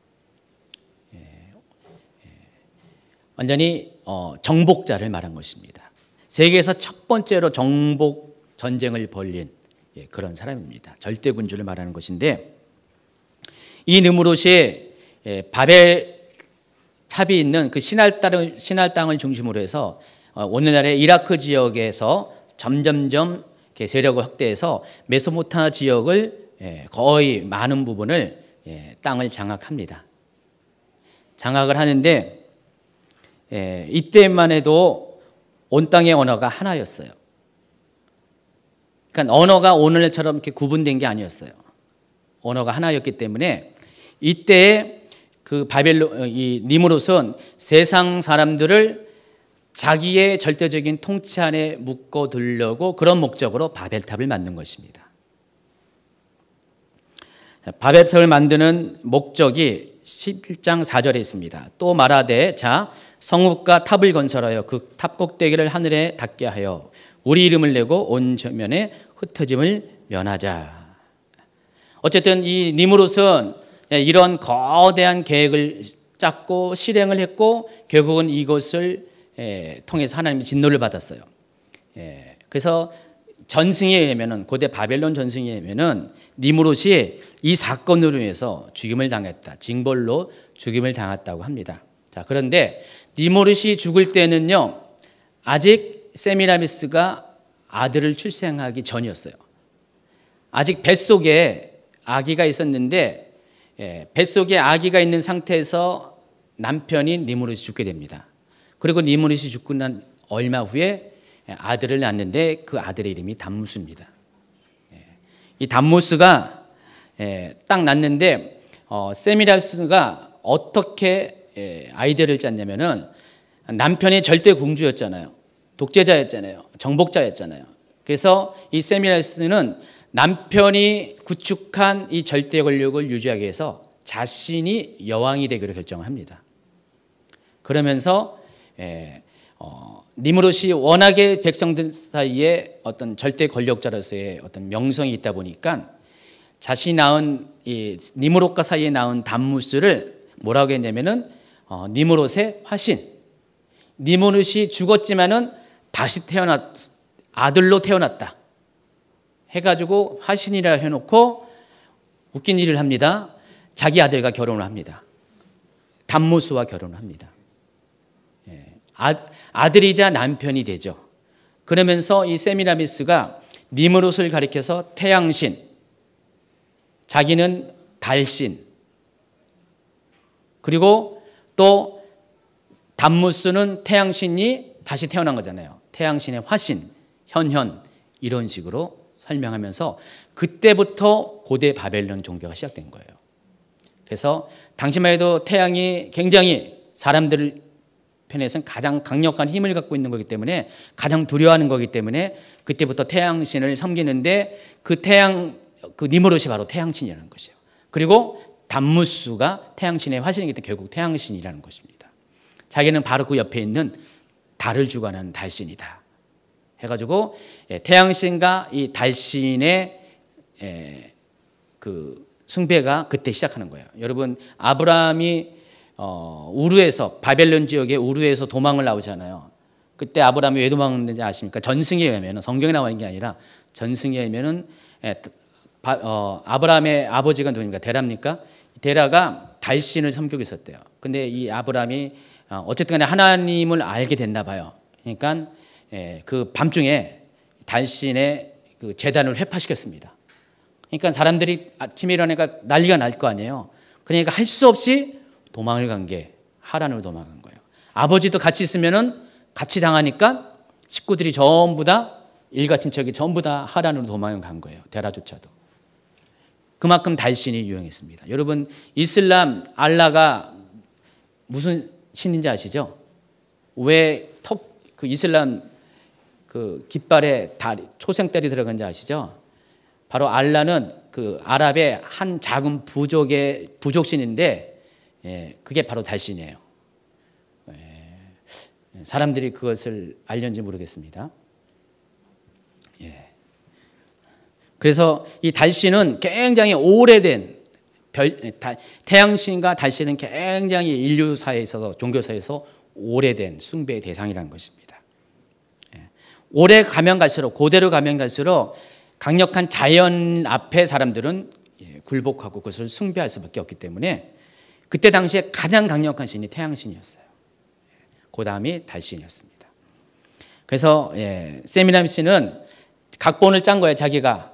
완전히 정복자를 말한 것입니다. 세계에서 첫 번째로 정복 전쟁을 벌린 그런 사람입니다. 절대 군주를 말하는 것인데, 이 느무롯이 바벨 탑이 있는 그 시날 땅을 중심으로 해서 오늘날의 이라크 지역에서 점점점 세력을 확대해서 메소포타미아 지역을 거의 많은 부분을 땅을 장악합니다. 장악을 하는데 이때만 해도 온 땅의 언어가 하나였어요. 그러니까 언어가 오늘처럼 이렇게 구분된 게 아니었어요. 언어가 하나였기 때문에 이때 그 이 니므롯은 세상 사람들을 자기의 절대적인 통치 안에 묶어두려고 그런 목적으로 바벨탑을 만든 것입니다. 바벨탑을 만드는 목적이 11장 4절에 있습니다. 또 말하되 자 성읍과 탑을 건설하여 그 탑 꼭대기를 하늘에 닿게 하여 우리 이름을 내고 온 전면에 흩어짐을 면하자. 어쨌든 이 니므롯은 이런 거대한 계획을 짰고 실행을 했고 결국은 이것을 통해서 하나님의 진노를 받았어요. 그래서 전승에 의하면은 고대 바벨론 전승에 의하면은 니므롯이 이 사건으로 인해서 죽임을 당했다. 징벌로 죽임을 당했다고 합니다. 자, 그런데 니므롯이 죽을 때는요. 아직 세미라미스가 아들을 출생하기 전이었어요. 아직 뱃속에 아기가 있었는데 뱃속에 아기가 있는 상태에서 남편인 니므롯이 죽게 됩니다. 그리고 니므롯이 죽고 난 얼마 후에 아들을 낳는데 그 아들의 이름이 담무스입니다. 이 담무스가 딱 낳는데 세미라미스가 어떻게 아이디어를 짰냐면은 남편이 절대 궁주였잖아요. 독재자였잖아요. 정복자였잖아요. 그래서 이 세미라미스는 남편이 구축한 이 절대 권력을 유지하기 위해서 자신이 여왕이 되기로 결정을 합니다. 그러면서 니므롯이 워낙에 백성들 사이에 어떤 절대 권력자로서의 어떤 명성이 있다 보니까 자신이 낳은 이 니므롯과 사이에 낳은 담무스를 뭐라고 했냐면은 니므롯의 화신. 니므롯이 죽었지만은 다시 아들로 태어났다 해가지고 화신이라 해놓고 웃긴 일을 합니다. 자기 아들과 결혼을 합니다. 담무스와 결혼을 합니다. 아들이자 남편이 되죠. 그러면서 이 세미라미스가 니므롯을 가리켜서 태양신, 자기는 달신, 그리고 또 담무스는 태양신이 다시 태어난 거잖아요. 태양신의 화신, 현현 이런 식으로 설명하면서 그때부터 고대 바벨론 종교가 시작된 거예요. 그래서 당시만 해도 태양이 굉장히 사람들 편에서는 가장 강력한 힘을 갖고 있는 거기 때문에 가장 두려워하는 거기 때문에 그때부터 태양신을 섬기는데 그 니므롯이 바로 태양신이라는 것이에요. 그리고 담무스가 태양신의 화신이기 때문에 결국 태양신이라는 것입니다. 자기는 바로 그 옆에 있는 달을 주관하는 달신이다 해가지고 태양신과 이 달신의 그 숭배가 그때 시작하는 거예요. 여러분 아브라함이 우르에서 바벨론 지역의 우르에서 도망을 나오잖아요. 그때 아브라함이 왜 도망했는지 아십니까? 전승에 의하면 성경에 나와 있는 게 아니라 전승에 의하면은 아브라함의 아버지가 누굽니까? 데라입니까? 데라가 달신을 섬기고 있었대요. 근데 이 아브라함이 어쨌든 간에 하나님을 알게 됐나 봐요. 그러니까 그 밤중에 달신의 그 제단을 회파시켰습니다. 그러니까 사람들이 아침에 일어나니까 난리가 날 거 아니에요. 그러니까 할 수 없이 도망을 간 게 하란으로 도망간 거예요. 아버지도 같이 있으면은 같이 당하니까 식구들이 전부 다 일가 친척이 전부 다 하란으로 도망을 간 거예요. 데라조차도. 그만큼 달신이 유행했습니다. 여러분 이슬람 알라가 무슨 신인지 아시죠? 왜 그 이슬람 그 깃발에 초생달이 들어간지 아시죠? 바로 알라는 그 아랍의 한 작은 부족신인데 그게 바로 달신이에요. 사람들이 그것을 알렸는지 모르겠습니다. 그래서 이 달신은 굉장히 오래된 태양신과 달신은 굉장히 인류사에 있어서 종교사에서 오래된 숭배의 대상이라는 것입니다. 오래 가면 갈수록 고대로 가면 갈수록 강력한 자연 앞에 사람들은 굴복하고 그것을 숭배할 수밖에 없기 때문에 그때 당시에 가장 강력한 신이 태양신이었어요. 그 다음이 달신이었습니다. 그래서 세미라미스는 각본을 짠 거예요. 자기가.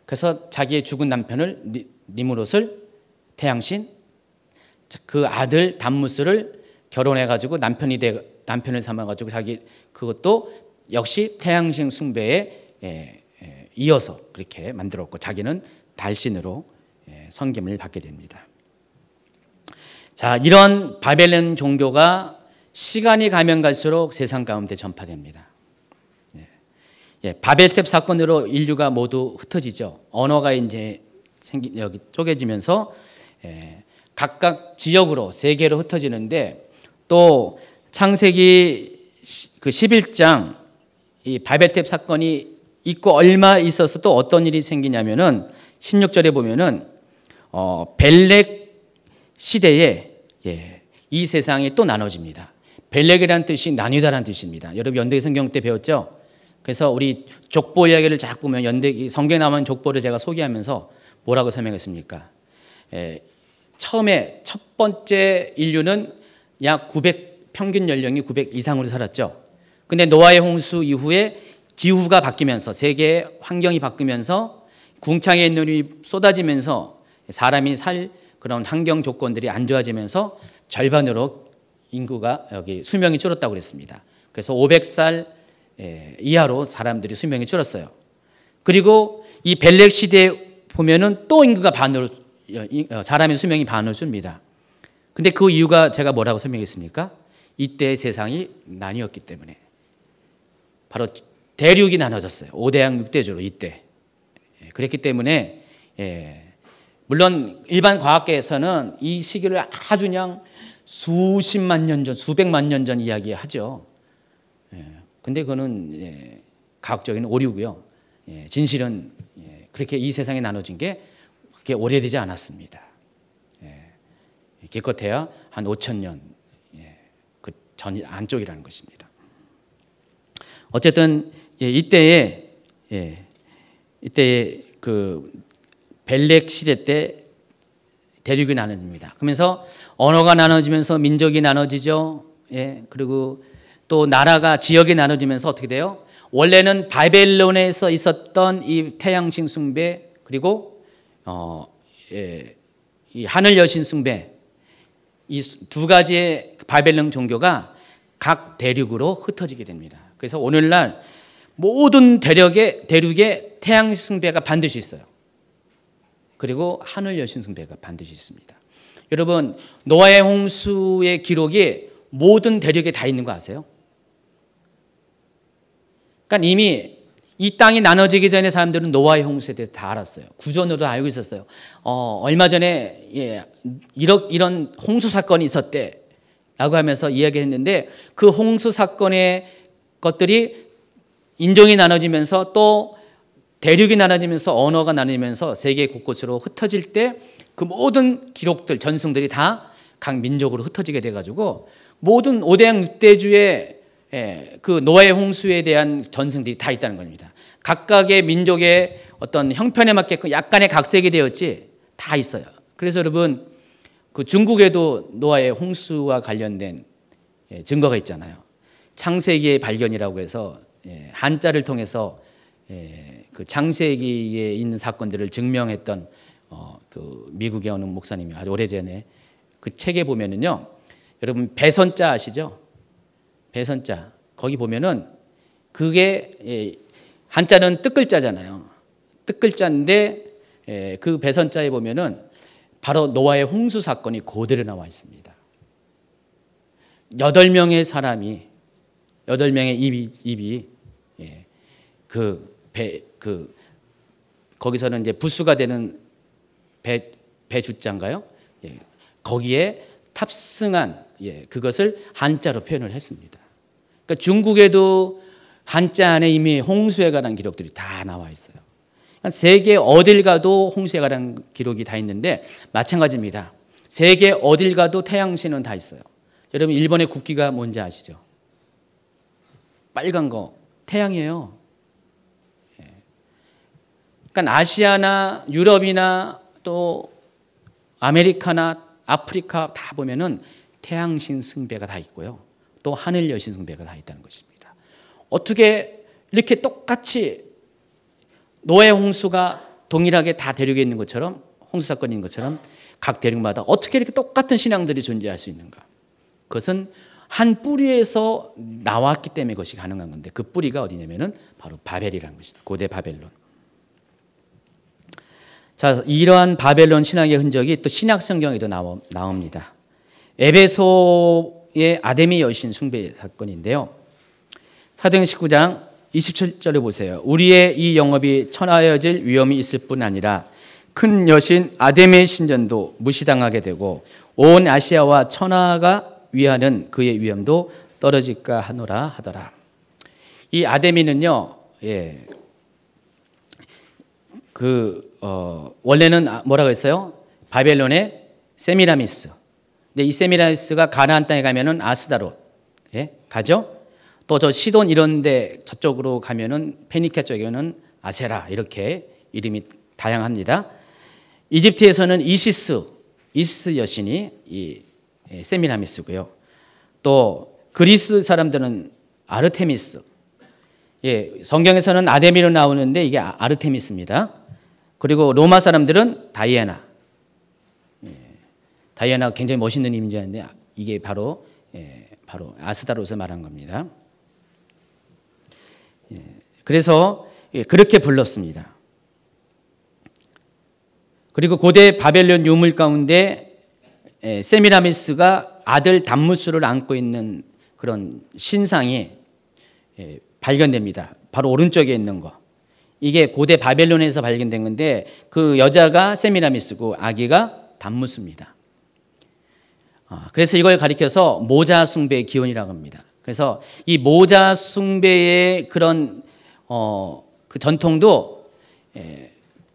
그래서 자기의 죽은 남편을 니므롯을 태양신, 그 아들 담무스를 결혼해가지고 남편을 삼아가지고 자기 그것도 역시 태양신 숭배에 이어서 그렇게 만들었고 자기는 달신으로 섬김을 받게 됩니다. 자, 이런 바벨론 종교가 시간이 가면 갈수록 세상 가운데 전파됩니다. 바벨탑 사건으로 인류가 모두 흩어지죠. 언어가 이제 여기 쪼개지면서 각각 지역으로 세계로 흩어지는데, 또 창세기 그 11장 이 바벨탑 사건이 있고 얼마 있어서 또 어떤 일이 생기냐면은 16절에 보면은 벨렉 시대에 이 세상이 또 나눠집니다. 벨렉이라는 뜻이 나뉘다라는 뜻입니다. 여러분 연대기 성경 때 배웠죠? 그래서 우리 족보 이야기를 자꾸 보면 연대기 성경에 나오는 족보를 제가 소개하면서 뭐라고 설명했습니까? 처음에 첫 번째 인류는 약 900, 평균 연령이 900 이상으로 살았죠. 근데 노아의 홍수 이후에 기후가 바뀌면서 세계의 환경이 바뀌면서 궁창의 에너지 쏟아지면서 사람이 살 그런 환경 조건들이 안 좋아지면서 절반으로 인구가 여기 수명이 줄었다고 그랬습니다. 그래서 500살 이하로 사람들이 수명이 줄었어요. 그리고 이 벨렉 시대에 보면은 또 인구가 반으로, 사람의 수명이 반으로 줍니다. 근데 그 이유가 제가 뭐라고 설명했습니까? 이때 세상이 나뉘었기 때문에. 바로 대륙이 나눠졌어요. 5대양 6대주로 이때. 그랬기 때문에 물론 일반 과학계에서는 이 시기를 아주 그냥 수십만 년 전, 수백만 년 전 이야기하죠. 근데 그거는 과학적인 오류고요. 진실은 그렇게 이 세상에 나눠진 게 그렇게 오래되지 않았습니다. 기껏해야 한 5천 년 그 전 안쪽이라는 것입니다. 어쨌든 이때에 그 벨렉 시대 때 대륙이 나눠집니다. 그러면서 언어가 나눠지면서 민족이 나눠지죠. 그리고 또 나라가 지역이 나눠지면서 어떻게 돼요? 원래는 바벨론에서 있었던 이 태양신 숭배, 그리고 이 하늘 여신 숭배, 이 두 가지의 바벨론 종교가 각 대륙으로 흩어지게 됩니다. 그래서 오늘날 모든 대륙에 태양 숭배가 반드시 있어요. 그리고 하늘 여신 숭배가 반드시 있습니다. 여러분, 노아의 홍수의 기록이 모든 대륙에 다 있는 거 아세요? 그러니까 이미 이 땅이 나눠지기 전에 사람들은 노아의 홍수에 대해 다 알았어요. 구전으로 알고 있었어요. 얼마 전에 이런 홍수 사건이 있었대 라고 하면서 이야기했는데, 그 홍수 사건의 것들이 인종이 나눠지면서 또 대륙이 나눠지면서 언어가 나눠지면서 세계 곳곳으로 흩어질 때 그 모든 기록들, 전승들이 다 각 민족으로 흩어지게 돼가지고 모든 5대양 6대주의 그 노아의 홍수에 대한 전승들이 다 있다는 겁니다. 각각의 민족의 어떤 형편에 맞게끔 약간의 각색이 되었지 다 있어요. 그래서 여러분, 그 중국에도 노아의 홍수와 관련된 증거가 있잖아요. 창세기의 발견이라고 해서 한자를 통해서 그 창세기에 있는 사건들을 증명했던 그 미국의 어느 목사님이 아주 오래전에 그 책에 보면은요, 여러분 배선자 아시죠? 배선자 거기 보면은 그게 한자는 뜻글자잖아요. 뜻글자인데 그 배선자에 보면은 바로 노아의 홍수 사건이 그대로 나와 있습니다. 8명의 사람이 8명의 입이 거기서는 이제 부수가 되는 배주자인가요? 거기에 탑승한 그것을 한자로 표현을 했습니다. 그러니까 중국에도 한자 안에 이미 홍수에 관한 기록들이 다 나와 있어요. 세계 어딜 가도 홍수에 관한 기록이 다 있는데 마찬가지입니다. 세계 어딜 가도 태양신은 다 있어요. 여러분 일본의 국기가 뭔지 아시죠? 빨간 거 태양이에요. 그러니까 아시아나 유럽이나 또 아메리카나 아프리카 다 보면은 태양신 숭배가 다 있고요. 또 하늘 여신 숭배가 다 있다는 것입니다. 어떻게 이렇게 똑같이 노아의 홍수가 동일하게 다 대륙에 있는 것처럼, 홍수 사건이 있는 것처럼 각 대륙마다 어떻게 이렇게 똑같은 신앙들이 존재할 수 있는가? 그것은 한 뿌리에서 나왔기 때문에 그것이 가능한 건데, 그 뿌리가 어디냐면은 바로 바벨이라는 것이다. 고대 바벨론. 자, 이러한 바벨론 신앙의 흔적이 또 신약 성경에도 나옵니다. 에베소 기독의 아데미 여신 숭배 사건인데요. 사도행 19장 27절에 보세요. 우리의 이 영업이 천하여질 위험이 있을 뿐 아니라 큰 여신 아데미의 신전도 무시당하게 되고 온 아시아와 천하가 위하는 그의 위엄도 떨어질까 하노라 하더라. 이 아데미는요, 원래는 뭐라고 했어요? 바벨론의 세미라미스. 근데 이 세미라미스가 가나안 땅에 가면은 아스다롯, 가죠? 또 저 시돈 이런데 저쪽으로 가면은 페니키아 쪽에는 아세라 이렇게 이름이 다양합니다. 이집트에서는 이시스 여신이 이 세미라미스고요. 또 그리스 사람들은 아르테미스. 성경에서는 아데미로 나오는데 이게 아르테미스입니다. 그리고 로마 사람들은 다이애나. 다이애나가 굉장히 멋있는 이미지인데 이게 바로 아스다롯을 말한 겁니다. 그래서 그렇게 불렀습니다. 그리고 고대 바벨론 유물 가운데 세미라미스가 아들 담무스를 안고 있는 그런 신상이 발견됩니다. 바로 오른쪽에 있는 거. 이게 고대 바벨론에서 발견된 건데 그 여자가 세미라미스고 아기가 담무스입니다. 그래서 이걸 가리켜서 모자 숭배의 기원이라고 합니다. 그래서 이 모자 숭배의 그런 그 전통도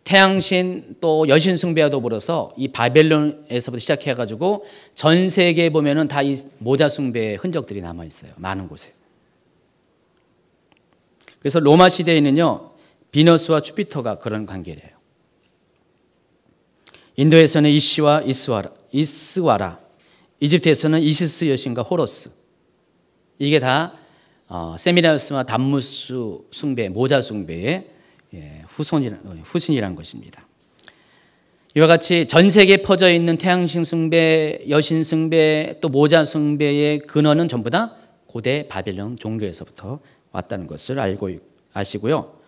태양신 또 여신 숭배와 더불어서 이 바벨론에서부터 시작해가지고 전 세계에 보면은 다 이 모자 숭배의 흔적들이 남아 있어요. 많은 곳에. 그래서 로마 시대에는요 비너스와 주피터가 그런 관계래요. 인도에서는 이시와 이스와라, 이집트에서는 이시스 여신과 호로스. 이게 다 세미라미스와 담무스 숭배, 모자 숭배의 후손이라는 것입니다. 이와 같이 전 세계에 퍼져 있는 태양신 숭배, 여신 숭배, 또 모자 숭배의 근원은 전부 다 고대 바벨론 종교에서부터 왔다는 것을 아시고요.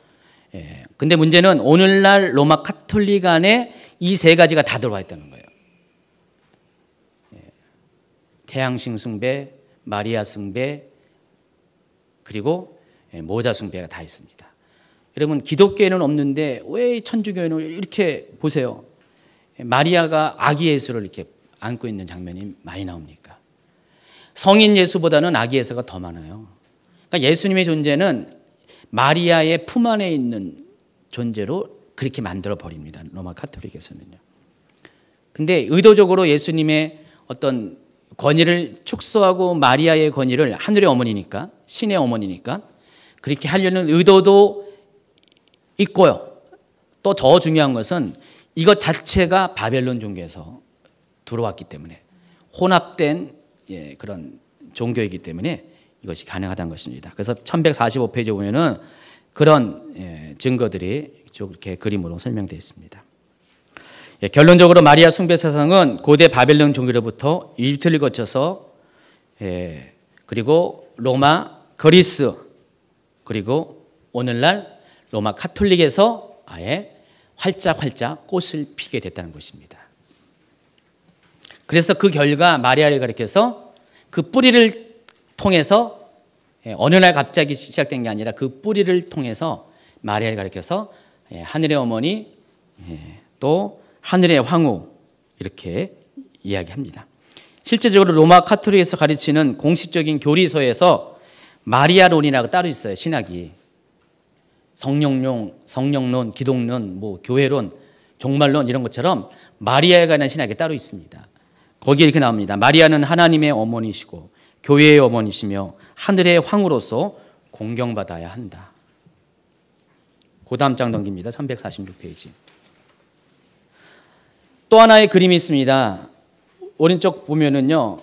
근데 문제는 오늘날 로마 카톨릭 안에 이 세 가지가 다 들어와 있다는 거예요. 태양신 숭배, 마리아 숭배, 그리고 모자 숭배가 다 있습니다. 여러분 기독교에는 없는데 왜 천주교에는 이렇게 보세요. 마리아가 아기 예수를 이렇게 안고 있는 장면이 많이 나옵니까? 성인 예수보다는 아기 예수가 더 많아요. 그러니까 예수님의 존재는 마리아의 품 안에 있는 존재로 그렇게 만들어 버립니다. 로마 카톨릭에서는요. 근데 의도적으로 예수님의 어떤 권위를 축소하고 마리아의 권위를 하늘의 어머니니까, 신의 어머니니까 그렇게 하려는 의도도 있고요. 또 더 중요한 것은 이것 자체가 바벨론 종교에서 들어왔기 때문에 혼합된 그런 종교이기 때문에 이것이 가능하다는 것입니다. 그래서 1145페이지에 보면은 그런 증거들이 쭉 이렇게 그림으로 설명되어 있습니다. 결론적으로 마리아 숭배 사상은 고대 바벨론 종교로부터 이집트를 거쳐서 그리고 로마, 그리스, 그리고 오늘날 로마 카톨릭에서 아예 활짝 꽃을 피게 됐다는 것입니다. 그래서 그 결과 마리아를 가리켜서 그 뿌리를 통해서 어느 날 갑자기 시작된 게 아니라 그 뿌리를 통해서 마리아를 가리켜서 하늘의 어머니 또 하늘의 황후 이렇게 이야기합니다. 실제적으로 로마 카톨릭에서 가르치는 공식적인 교리서에서 마리아론이라고 따로 있어요. 신학이 성령론, 기독론, 뭐 교회론, 종말론 이런 것처럼 마리아에 관한 신학이 따로 있습니다. 거기에 이렇게 나옵니다. 마리아는 하나님의 어머니시고 교회의 어머니시며 하늘의 황후로서 공경받아야 한다. 그 다음 장 넘깁니다. 1146페이지. 또 하나의 그림이 있습니다. 오른쪽 보면은요,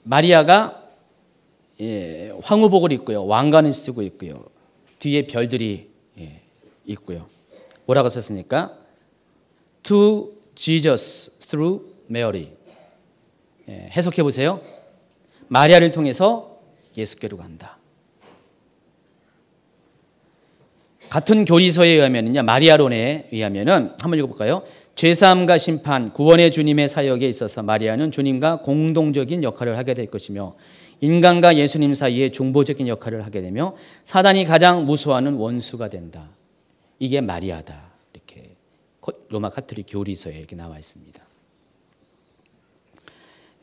마리아가 황후복을 입고요, 왕관을 쓰고 있고요, 뒤에 별들이 있고요. 뭐라고 썼습니까? To Jesus through Mary. 해석해 보세요. 마리아를 통해서 예수께로 간다. 같은 교리서에 의하면요, 마리아론에 의하면은 한번 읽어볼까요? 죄사함과 심판, 구원의 주님의 사역에 있어서 마리아는 주님과 공동적인 역할을 하게 될 것이며 인간과 예수님 사이에 중보적인 역할을 하게 되며 사단이 가장 무서워하는 원수가 된다. 이게 마리아다. 이렇게 로마 가톨릭 교리서에 이렇게 나와 있습니다.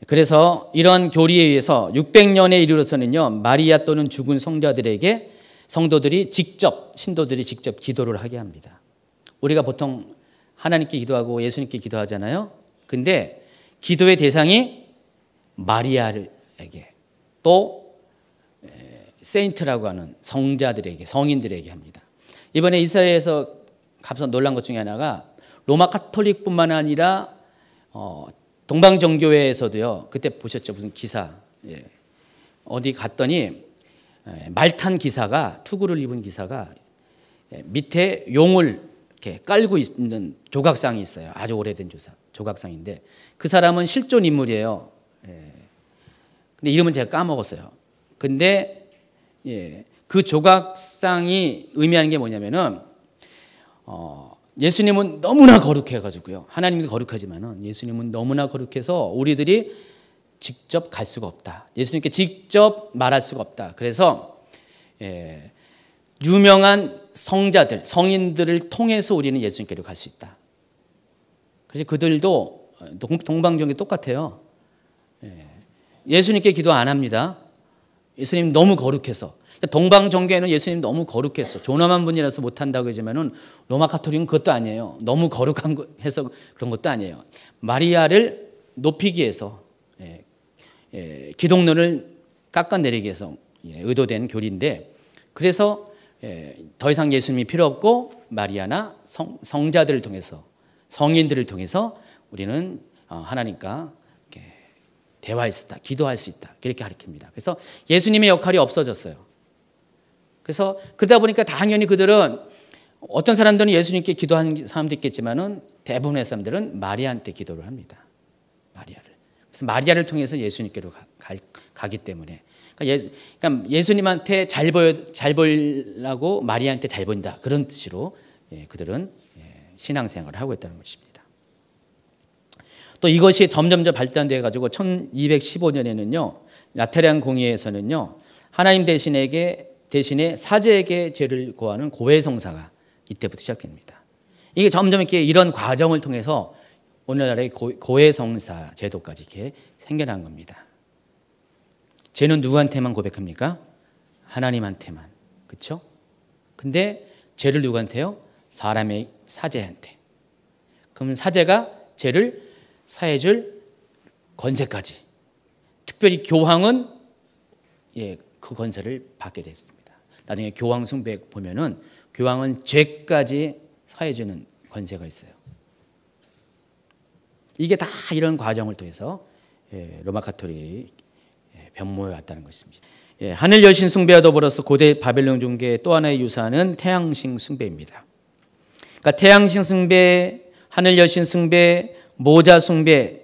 그래서 이런 교리에 의해서 600년에 이르러서는요, 마리아 또는 죽은 성도들이 신도들이 직접 기도를 하게 합니다. 우리가 보통 하나님께 기도하고 예수님께 기도하잖아요. 근데 기도의 대상이 마리아에게 또 세인트라고 하는 성자들에게, 성인들에게 합니다. 이번에 이스라엘에서 갑자기 놀란 것 중에 하나가 로마 가톨릭뿐만 아니라 동방정교회에서도요. 그때 보셨죠? 무슨 기사. 어디 갔더니 말탄 기사가, 투구를 입은 기사가 밑에 용을 이렇게 깔고 있는 조각상이 있어요. 아주 오래된 조각상인데 그 사람은 실존 인물이에요. 근데 이름은 제가 까먹었어요. 근데 그 조각상이 의미하는 게 뭐냐면은 예수님은 너무나 거룩해가지고요. 하나님도 거룩하지만은 예수님은 너무나 거룩해서 우리들이 직접 갈 수가 없다. 예수님께 직접 말할 수가 없다. 그래서 유명한 성자들, 성인들을 통해서 우리는 예수님께로 갈 수 있다. 그래서 그들도 동방정이 똑같아요. 예수님께 기도 안 합니다. 예수님 너무 거룩해서. 동방정교회는 예수님 너무 거룩했어. 존엄한 분이라서 못한다고 하지만은 로마 가톨릭은 그것도 아니에요. 너무 거룩한 거 해서 그런 것도 아니에요. 마리아를 높이기 위해서 기독론을 깎아내리기 위해서 의도된 교리인데, 그래서 더 이상 예수님이 필요 없고 마리아나 성자들을 통해서, 성인들을 통해서 우리는 하나님과 대화할 수 있다, 기도할 수 있다, 그렇게 가르칩니다. 그래서 예수님의 역할이 없어졌어요. 그래서 그러다 보니까 당연히 그들은, 어떤 사람들은 예수님께 기도하는 사람도 있겠지만은 대부분의 사람들은 마리아한테 기도를 합니다. 마리아를. 그래서 마리아를 통해서 예수님께로 가기 때문에, 그러니까 예수님한테 잘 보이려고 마리아한테 잘 보인다, 그런 뜻으로 그들은 신앙생활을 하고 있다는 것입니다. 또 이것이 점점 발전돼 가지고 1215년에는요 라테란 공의회에서는요 하나님 대신에 사제에게 죄를 고하는 고해성사가 이때부터 시작됩니다. 이게 점점 이렇게 이런 과정을 통해서 오늘날의 고해성사 제도까지 이렇게 생겨난 겁니다. 죄는 누구한테만 고백합니까? 하나님한테만. 그렇죠? 근데 죄를 누구한테요? 사람의 사제한테. 그럼 사제가 죄를 사해줄 권세까지, 특별히 교황은 그 권세를 받게 됐습니다. 나중에 교황 숭배 보면은 교황은 죄까지 사해주는 권세가 있어요. 이게 다 이런 과정을 통해서 로마 가톨릭이 변모해 왔다는 것입니다. 하늘 여신 숭배와 더불어서 고대 바벨론 종교의 또 하나의 유산은 태양신 숭배입니다. 그러니까 태양신 숭배, 하늘 여신 숭배, 모자 숭배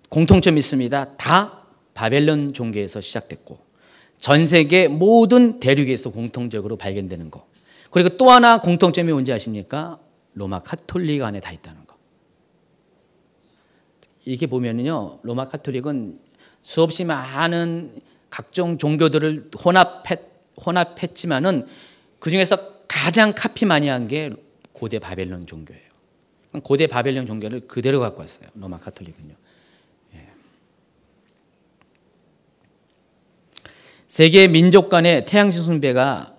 공통점이 있습니다. 다 바벨론 종교에서 시작됐고 전 세계 모든 대륙에서 공통적으로 발견되는 거. 그리고 또 하나 공통점이 뭔지 아십니까? 로마 가톨릭 안에 다 있다는 거. 이렇게 보면은요, 로마 가톨릭은 수없이 많은 각종 종교들을 혼합했지만은 그 중에서 가장 카피 많이 한 게 고대 바벨론 종교예요. 고대 바벨론 종교를 그대로 갖고 왔어요. 로마 가톨릭은요. 세계 민족 간의 태양신 숭배가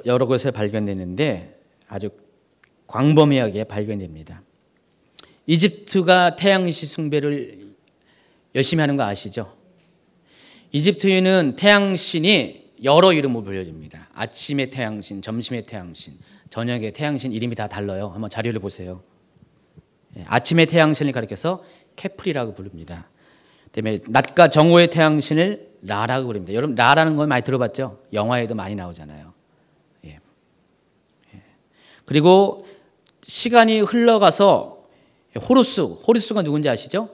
여러 곳에 발견됐는데 아주 광범위하게 발견됩니다. 이집트가 태양신 숭배를 열심히 하는 거 아시죠? 이집트인은 태양신이 여러 이름으로 불려집니다. 아침의 태양신, 점심의 태양신, 저녁의 태양신, 이름이 다 달라요. 한번 자료를 보세요. 아침의 태양신을 가리켜서 케프리라고 부릅니다. 그다음에 낮과 정오의 태양신을 라라고 부릅니다. 여러분 라라는 건 많이 들어봤죠? 영화에도 많이 나오잖아요. 그리고 시간이 흘러가서 호루스가 누군지 아시죠?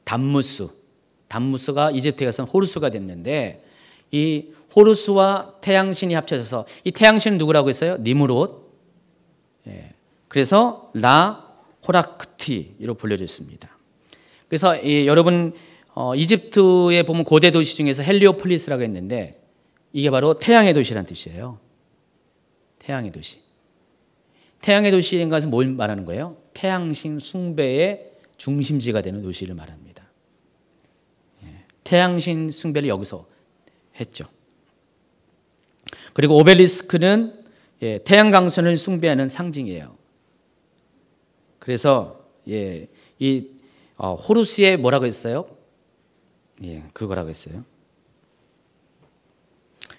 담무스가 이집트에 가서 호루스가 됐는데 이 호루스와 태양신이 합쳐져서 이 태양신은 누구라고 했어요? 니므롯. 그래서 라 호라크티로 불려져 있습니다. 그래서 여러분 이집트에 보면 고대 도시 중에서 헬리오폴리스라고 했는데 이게 바로 태양의 도시라는 뜻이에요. 태양의 도시. 태양의 도시인 것은 뭘 말하는 거예요? 태양신 숭배의 중심지가 되는 도시를 말합니다. 태양신 숭배를 여기서 했죠. 그리고 오벨리스크는 태양광선을 숭배하는 상징이에요. 그래서 이 호루스에 뭐라고 했어요? 그거라고 했어요.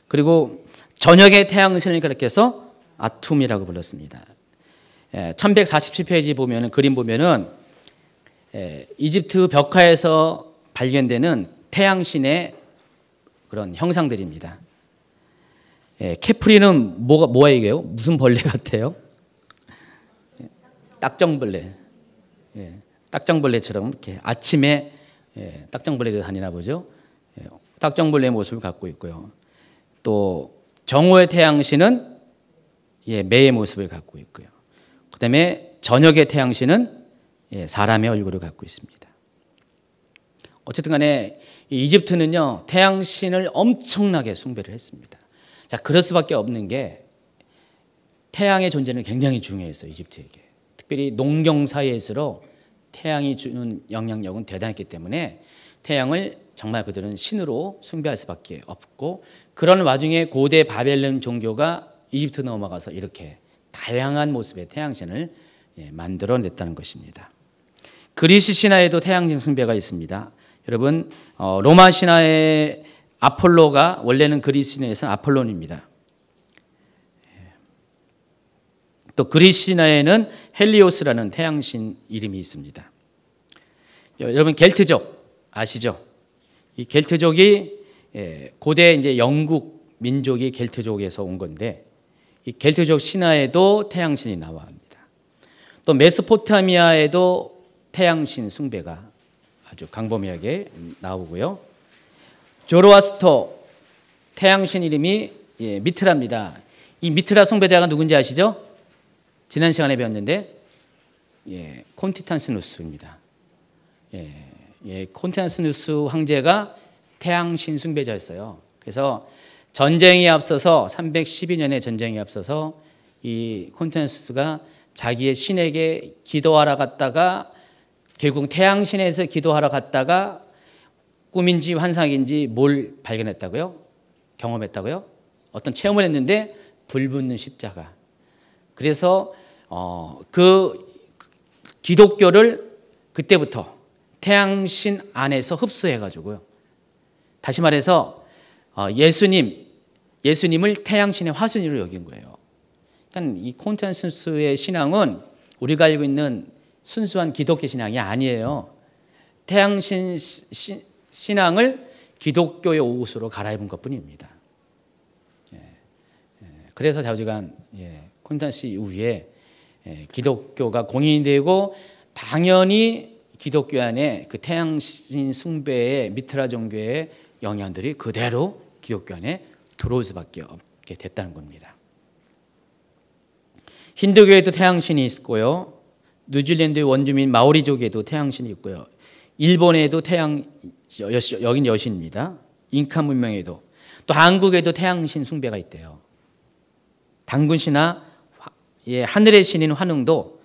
그리고 저녁의 태양신을 가리켜서 아툼이라고 불렀습니다. 1147페이지 보면은 그림 보면은 이집트 벽화에서 발견되는 태양신의 그런 형상들입니다. 케프리는 뭐가 이게요? 무슨 벌레 같아요? 딱정벌레. 딱정벌레처럼 이렇게 아침에 딱정벌레도 다니나 보죠. 딱정벌레의 모습을 갖고 있고요. 또 정오의 태양신은 매의 모습을 갖고 있고요. 그다음에 저녁의 태양신은 사람의 얼굴을 갖고 있습니다. 어쨌든 간에 이집트는요 태양신을 엄청나게 숭배를 했습니다. 자, 그럴 수밖에 없는 게 태양의 존재는 굉장히 중요했어요. 이집트에게. 특별히 농경 사회에서 태양이 주는 영향력은 대단했기 때문에 태양을 정말 그들은 신으로 숭배할 수밖에 없고, 그런 와중에 고대 바벨론 종교가 이집트 넘어가서 이렇게 다양한 모습의 태양신을 만들어냈다는 것입니다. 그리스 신화에도 태양신 숭배가 있습니다. 여러분 로마 신화의 아폴로가 원래는 그리스 신화에서는 아폴론입니다. 또 그리스 신화에는 헬리오스라는 태양신 이름이 있습니다. 여러분 겔트족 아시죠? 이 겔트족이 고대 이제 영국 민족이 겔트족에서 온 건데, 이 겔트족 신화에도 태양신이 나옵니다. 또 메소포타미아에도 태양신 숭배가 아주 광범위하게 나오고요. 조로아스터 태양신 이름이 미트라입니다. 이 미트라 숭배자가 누군지 아시죠? 지난 시간에 배웠는데 콘티탄스누스입니다. 콘티탄스누스 황제가 태양신 숭배자였어요. 그래서 전쟁이 앞서서 312년에 전쟁이 앞서서 이 콘티탄스누스가 자기의 신에게 기도하러 갔다가 결국 태양신에서 기도하러 갔다가 꿈인지 환상인지 뭘 발견했다고요? 경험했다고요? 어떤 체험을 했는데 불 붙는 십자가. 그래서 그 기독교를 그때부터 태양신 안에서 흡수해가지고요. 다시 말해서 예수님을 태양신의 화신으로 여긴 거예요. 그러니까 이 콘스탄티누스의 신앙은 우리가 알고 있는 순수한 기독교 신앙이 아니에요. 태양신 신앙을 기독교의 옷으로 갈아입은 것뿐입니다. 그래서 좌우지간 콘스탄티누스 이후에 기독교가 공인이 되고, 당연히 기독교 안에 그 태양신 숭배의 미트라 종교의 영향들이 그대로 기독교 안에 들어올 수밖에 없게 됐다는 겁니다. 힌두교에도 태양신이 있고요. 뉴질랜드 원주민 마오리족에도 태양신이 있고요. 일본에도 여긴 여신입니다. 잉카 문명에도, 또 한국에도 태양신 숭배가 있대요. 당군신화 하늘의 신인 환웅도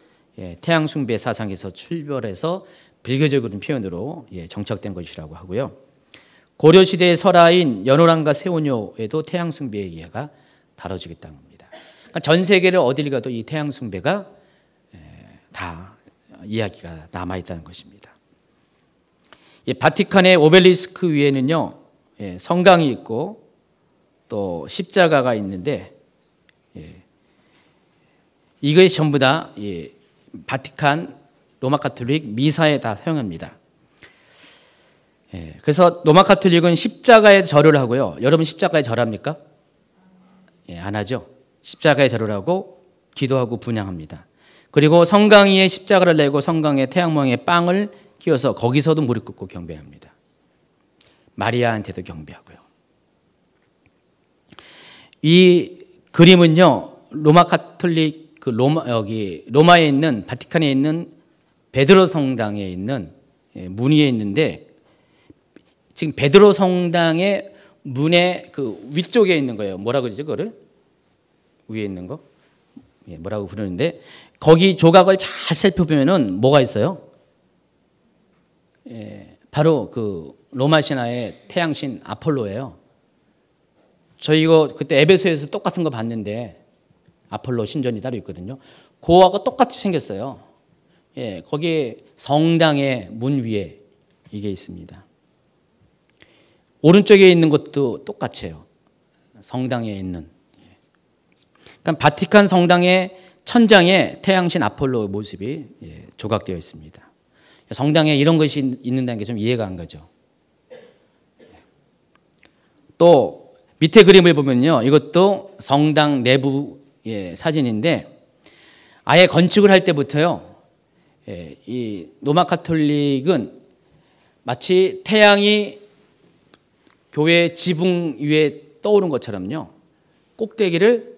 태양 숭배 사상에서 출발해서 불교적인 표현으로 정착된 것이라고 하고요. 고려시대의 설화인 연호랑과 세오뇨에도 태양 숭배의 이해가 다뤄지겠다는 겁니다. 그러니까 전 세계를 어딜 가도 이 태양 숭배가 다 이야기가 남아있다는 것입니다. 바티칸의 오벨리스크 위에는요 성강이 있고 또 십자가가 있는데, 이것이 전부 다 바티칸 로마 카톨릭 미사에 다 사용합니다. 그래서 로마 카톨릭은 십자가에 절을 하고요. 여러분 십자가에 절합니까? 안 하죠. 십자가에 절을 하고 기도하고 분향합니다. 그리고 성강 위에 십자가를 내고 성강에 태양 모양의 빵을 끼워서 거기서도 무릎 꿇고 경배합니다. 마리아한테도 경배하고요. 이 그림은요 로마 카톨릭 그 로마에 있는 바티칸에 있는 베드로 성당에 있는 문 위에 있는데 지금 베드로 성당의 문의 그 위쪽에 있는 거예요. 뭐라 그러죠, 그거를? 위에 있는 거? 뭐라고 부르는데 거기 조각을 잘 살펴보면은 뭐가 있어요? 바로 그 로마 신화의 태양신 아폴로예요. 저희 이거 그때 에베소에서 똑같은 거 봤는데 아폴로 신전이 따로 있거든요. 그거하고 똑같이 생겼어요. 거기 성당의 문 위에 이게 있습니다. 오른쪽에 있는 것도 똑같아요. 성당에 있는. 그러니까 바티칸 성당의 천장에 태양신 아폴로 모습이 조각되어 있습니다. 성당에 이런 것이 있는다는 게 좀 이해가 안 가죠. 또 밑에 그림을 보면요, 이것도 성당 내부의 사진인데 아예 건축을 할 때부터요, 이 로마 카톨릭은 마치 태양이 교회 지붕 위에 떠오른 것처럼요, 꼭대기를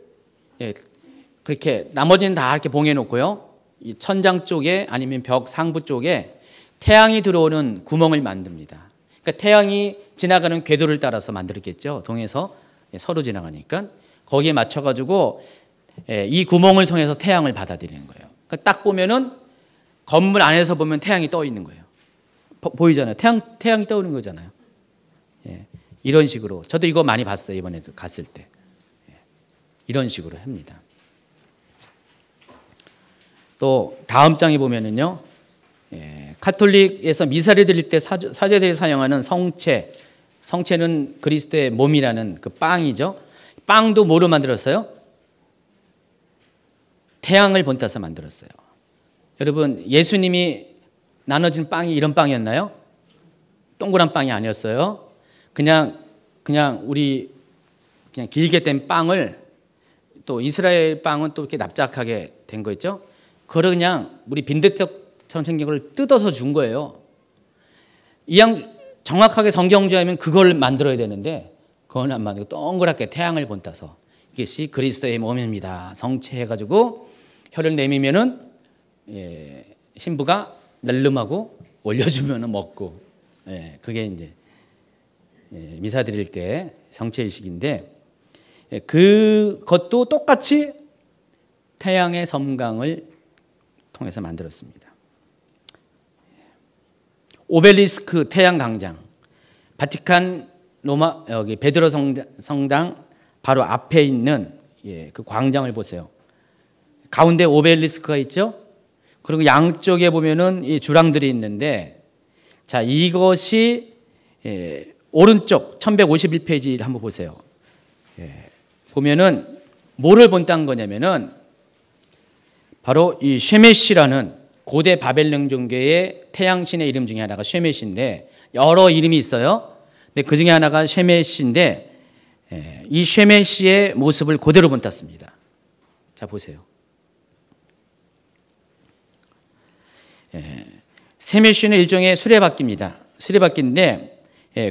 그렇게 나머지는 다 이렇게 봉해 놓고요, 이 천장 쪽에 아니면 벽 상부 쪽에 태양이 들어오는 구멍을 만듭니다. 그러니까 태양이 지나가는 궤도를 따라서 만들었겠죠. 동에서 서로 지나가니까 거기에 맞춰가지고 이 구멍을 통해서 태양을 받아들이는 거예요. 그러니까 딱 보면은 건물 안에서 보면 태양이 떠 있는 거예요. 보이잖아요. 태양이 떠오르는 거잖아요. 이런 식으로 저도 이거 많이 봤어요. 이번에도 갔을 때 이런 식으로 합니다. 또 다음 장에 보면은요, 카톨릭에서 미사를 드릴 때 사제들이 사용하는 성체는 그리스도의 몸이라는 그 빵이죠. 빵도 뭐로 만들었어요? 태양을 본따서 만들었어요. 여러분, 예수님이 나눠진 빵이 이런 빵이었나요? 동그란 빵이 아니었어요. 그냥 우리 그냥 길게 된 빵을, 또 이스라엘 빵은 또 이렇게 납작하게 된 거 있죠. 그걸 그냥 우리 빈대떡처럼 생긴 걸 뜯어서 준 거예요. 이왕 정확하게 성경주의하면 그걸 만들어야 되는데 그건 안 만들고 동그랗게 태양을 본따서 이것이 그리스도의 몸입니다. 성체해가지고 혀를 내밀면은 신부가 날름하고 올려주면은 먹고, 그게 이제 미사 드릴 때 성체의식인데, 그것도 똑같이 태양의 섬광을 통해서 만들었습니다. 오벨리스크 태양 광장, 바티칸 로마 여기 베드로 성당 바로 앞에 있는 그 광장을 보세요. 가운데 오벨리스크가 있죠. 그리고 양쪽에 보면은 이 주랑들이 있는데, 자, 이것이 오른쪽 1151페이지를 한번 보세요. 보면은 뭐를 본딴 거냐면은 바로 이 쉐메시라는 고대 바벨론 종교의 태양신의 이름 중에 하나가 쉐메시인데, 여러 이름이 있어요. 근데 그 중에 하나가 쉐메시인데, 이 쉐메시의 모습을 그대로 본땄습니다. 자, 보세요. 쉐메시는 일종의 수레바퀴입니다. 수레바퀴인데,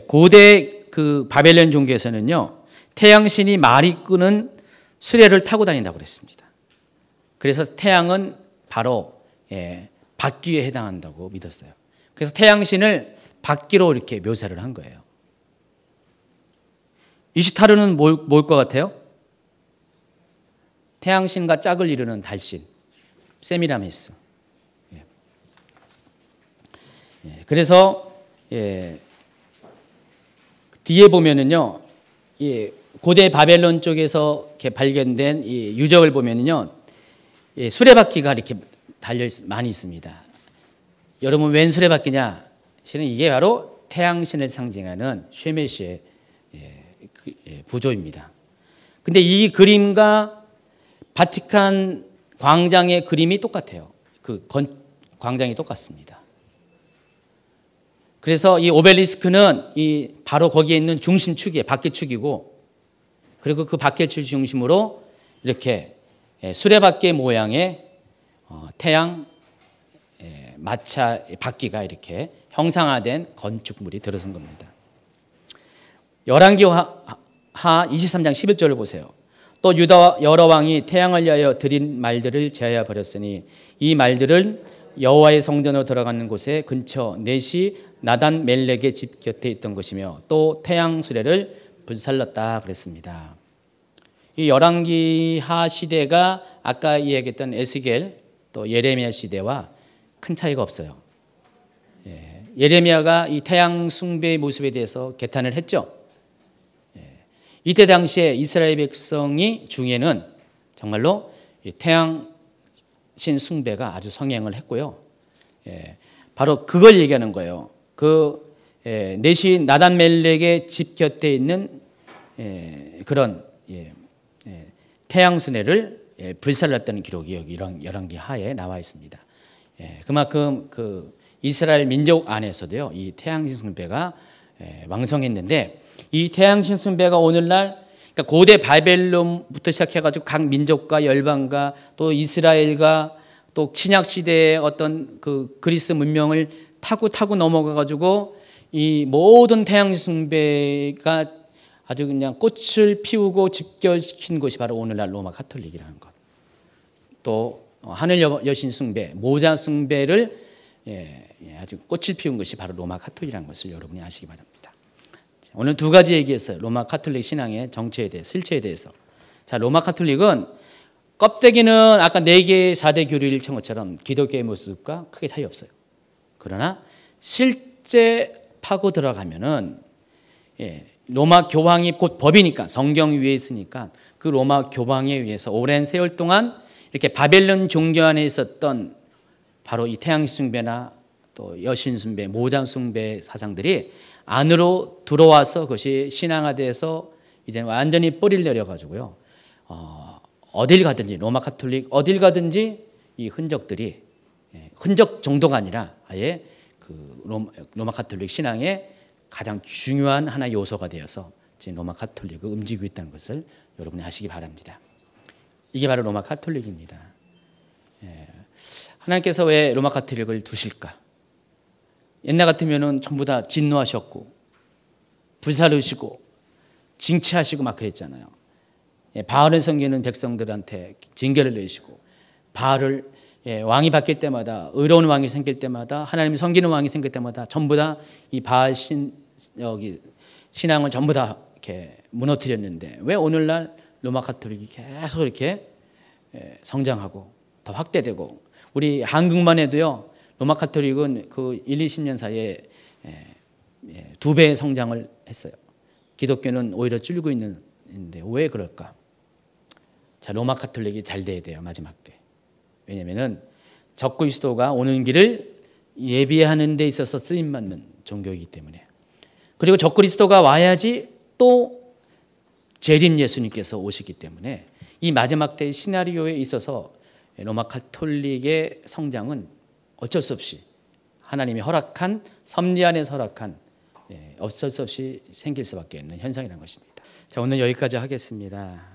고대 그 바벨론 종교에서는요, 태양신이 말이 끄는 수레를 타고 다닌다고 그랬습니다. 그래서 태양은 바로 바퀴에 해당한다고 믿었어요. 그래서 태양신을 바퀴로 이렇게 묘사를 한 거예요. 이시타르는 뭘 것 같아요? 태양신과 짝을 이루는 달신, 세미라미스. 그래서 뒤에 보면은요, 고대 바벨론 쪽에서 이렇게 발견된 이 유적을 보면은요, 수레바퀴가 이렇게 많이 있습니다. 여러분, 웬 수레바퀴냐? 실은 이게 바로 태양신을 상징하는 쉐메시의 부조입니다. 근데 이 그림과 바티칸 광장의 그림이 똑같아요. 그 광장이 똑같습니다. 그래서 이 오벨리스크는 이 바로 거기에 있는 중심축이에요. 바퀴축이고, 그리고 그 바퀴축 중심으로 이렇게 수레바퀴 모양의 태양 마차 바퀴가 이렇게 형상화된 건축물이 들어선 겁니다. 열왕기하 23장 11절을 보세요. 또 유다 여러 왕이 태양을 위하여 드린 말들을 제하여 버렸으니 이 말들은 여호와의 성전으로 들어가는 곳에 근처 넷이 나단 멜렉의 집 곁에 있던 것이며 또 태양 수레를 불살랐다 그랬습니다. 이 열왕기하 시대가 아까 이야기했던 에스겔 또 예레미야 시대와 큰 차이가 없어요. 예레미야가 이 태양 숭배의 모습에 대해서 개탄을 했죠. 이때 당시에 이스라엘 백성이 중에는 정말로 태양 신 숭배가 아주 성행을 했고요. 바로 그걸 얘기하는 거예요. 그 넷이 나단 멜렉의 집 곁에 있는 그런 태양 수레를 불살랐다는 기록이 여기 열왕기 하에 나와 있습니다. 그만큼 그 이스라엘 민족 안에서도요, 이 태양신 숭배가 왕성했는데 이 태양신 숭배가 오늘날 그러니까 고대 바벨론부터 시작해가지고 각 민족과 열방과 또 이스라엘과 또 신약 시대의 어떤 그 그리스 문명을 타고 넘어가가지고 이 모든 태양신 숭배가 아주 그냥 꽃을 피우고 집결시킨 것이 바로 오늘날 로마 가톨릭이라는 것. 또 하늘 여신 숭배, 모자 숭배를 아주 꽃을 피운 것이 바로 로마 가톨릭이라는 것을 여러분이 아시기 바랍니다. 오늘 두 가지 얘기했어요. 로마 가톨릭 신앙의 정체에 대해서, 실체에 대해서. 자, 로마 가톨릭은 껍데기는 아까 4개의 4대 교리를 친 것처럼 기독교의 모습과 크게 차이 없어요. 그러나 실제 파고 들어가면은 로마 교황이 곧 법이니까 성경 위에 있으니까 그 로마 교황에 의해서 오랜 세월 동안 이렇게 바벨론 종교 안에 있었던 바로 이 태양 숭배나 또 여신 숭배, 모장 숭배 사상들이 안으로 들어와서 그것이 신앙화돼서 이제 완전히 뿌리를 내려가지고요. 어딜 가든지 로마 가톨릭 어딜 가든지 이 흔적들이 흔적 정도가 아니라 아예 그 로마 가톨릭 신앙의 가장 중요한 하나의 요소가 되어서 지금 로마 가톨릭을 움직이고 있다는 것을 여러분이 아시기 바랍니다. 이게 바로 로마 가톨릭입니다. 하나님께서 왜 로마 가톨릭을 두실까? 옛날 같으면은 전부 다 진노하셨고 불사르시고 징치하시고 막 그랬잖아요. 바알을 섬기는 백성들한테 징계를 내시고 바알을 왕이 바뀔 때마다 의로운 왕이 생길 때마다 하나님이 섬기는 왕이 생길 때마다 전부 다 이 바알 신앙을 전부 다 이렇게 무너뜨렸는데 왜 오늘날 로마 가톨릭이 계속 이렇게 성장하고 더 확대되고 우리 한국만 해도요. 로마 가톨릭은 그 1, 20년 사이에 2배의 성장을 했어요. 기독교는 오히려 줄고 있는데 왜 그럴까? 자, 로마 가톨릭이 잘 돼야 돼요. 마지막 때. 왜냐하면 적그리스도가 오는 길을 예비하는 데 있어서 쓰임받는 종교이기 때문에. 그리고 적그리스도가 와야지 또 재림 예수님께서 오시기 때문에 이 마지막 때의 시나리오에 있어서 로마 가톨릭의 성장은 어쩔 수 없이 하나님이 허락한 섭리 안에서 허락한 어쩔 수 없이 생길 수밖에 없는 현상이라는 것입니다. 자, 오늘 여기까지 하겠습니다.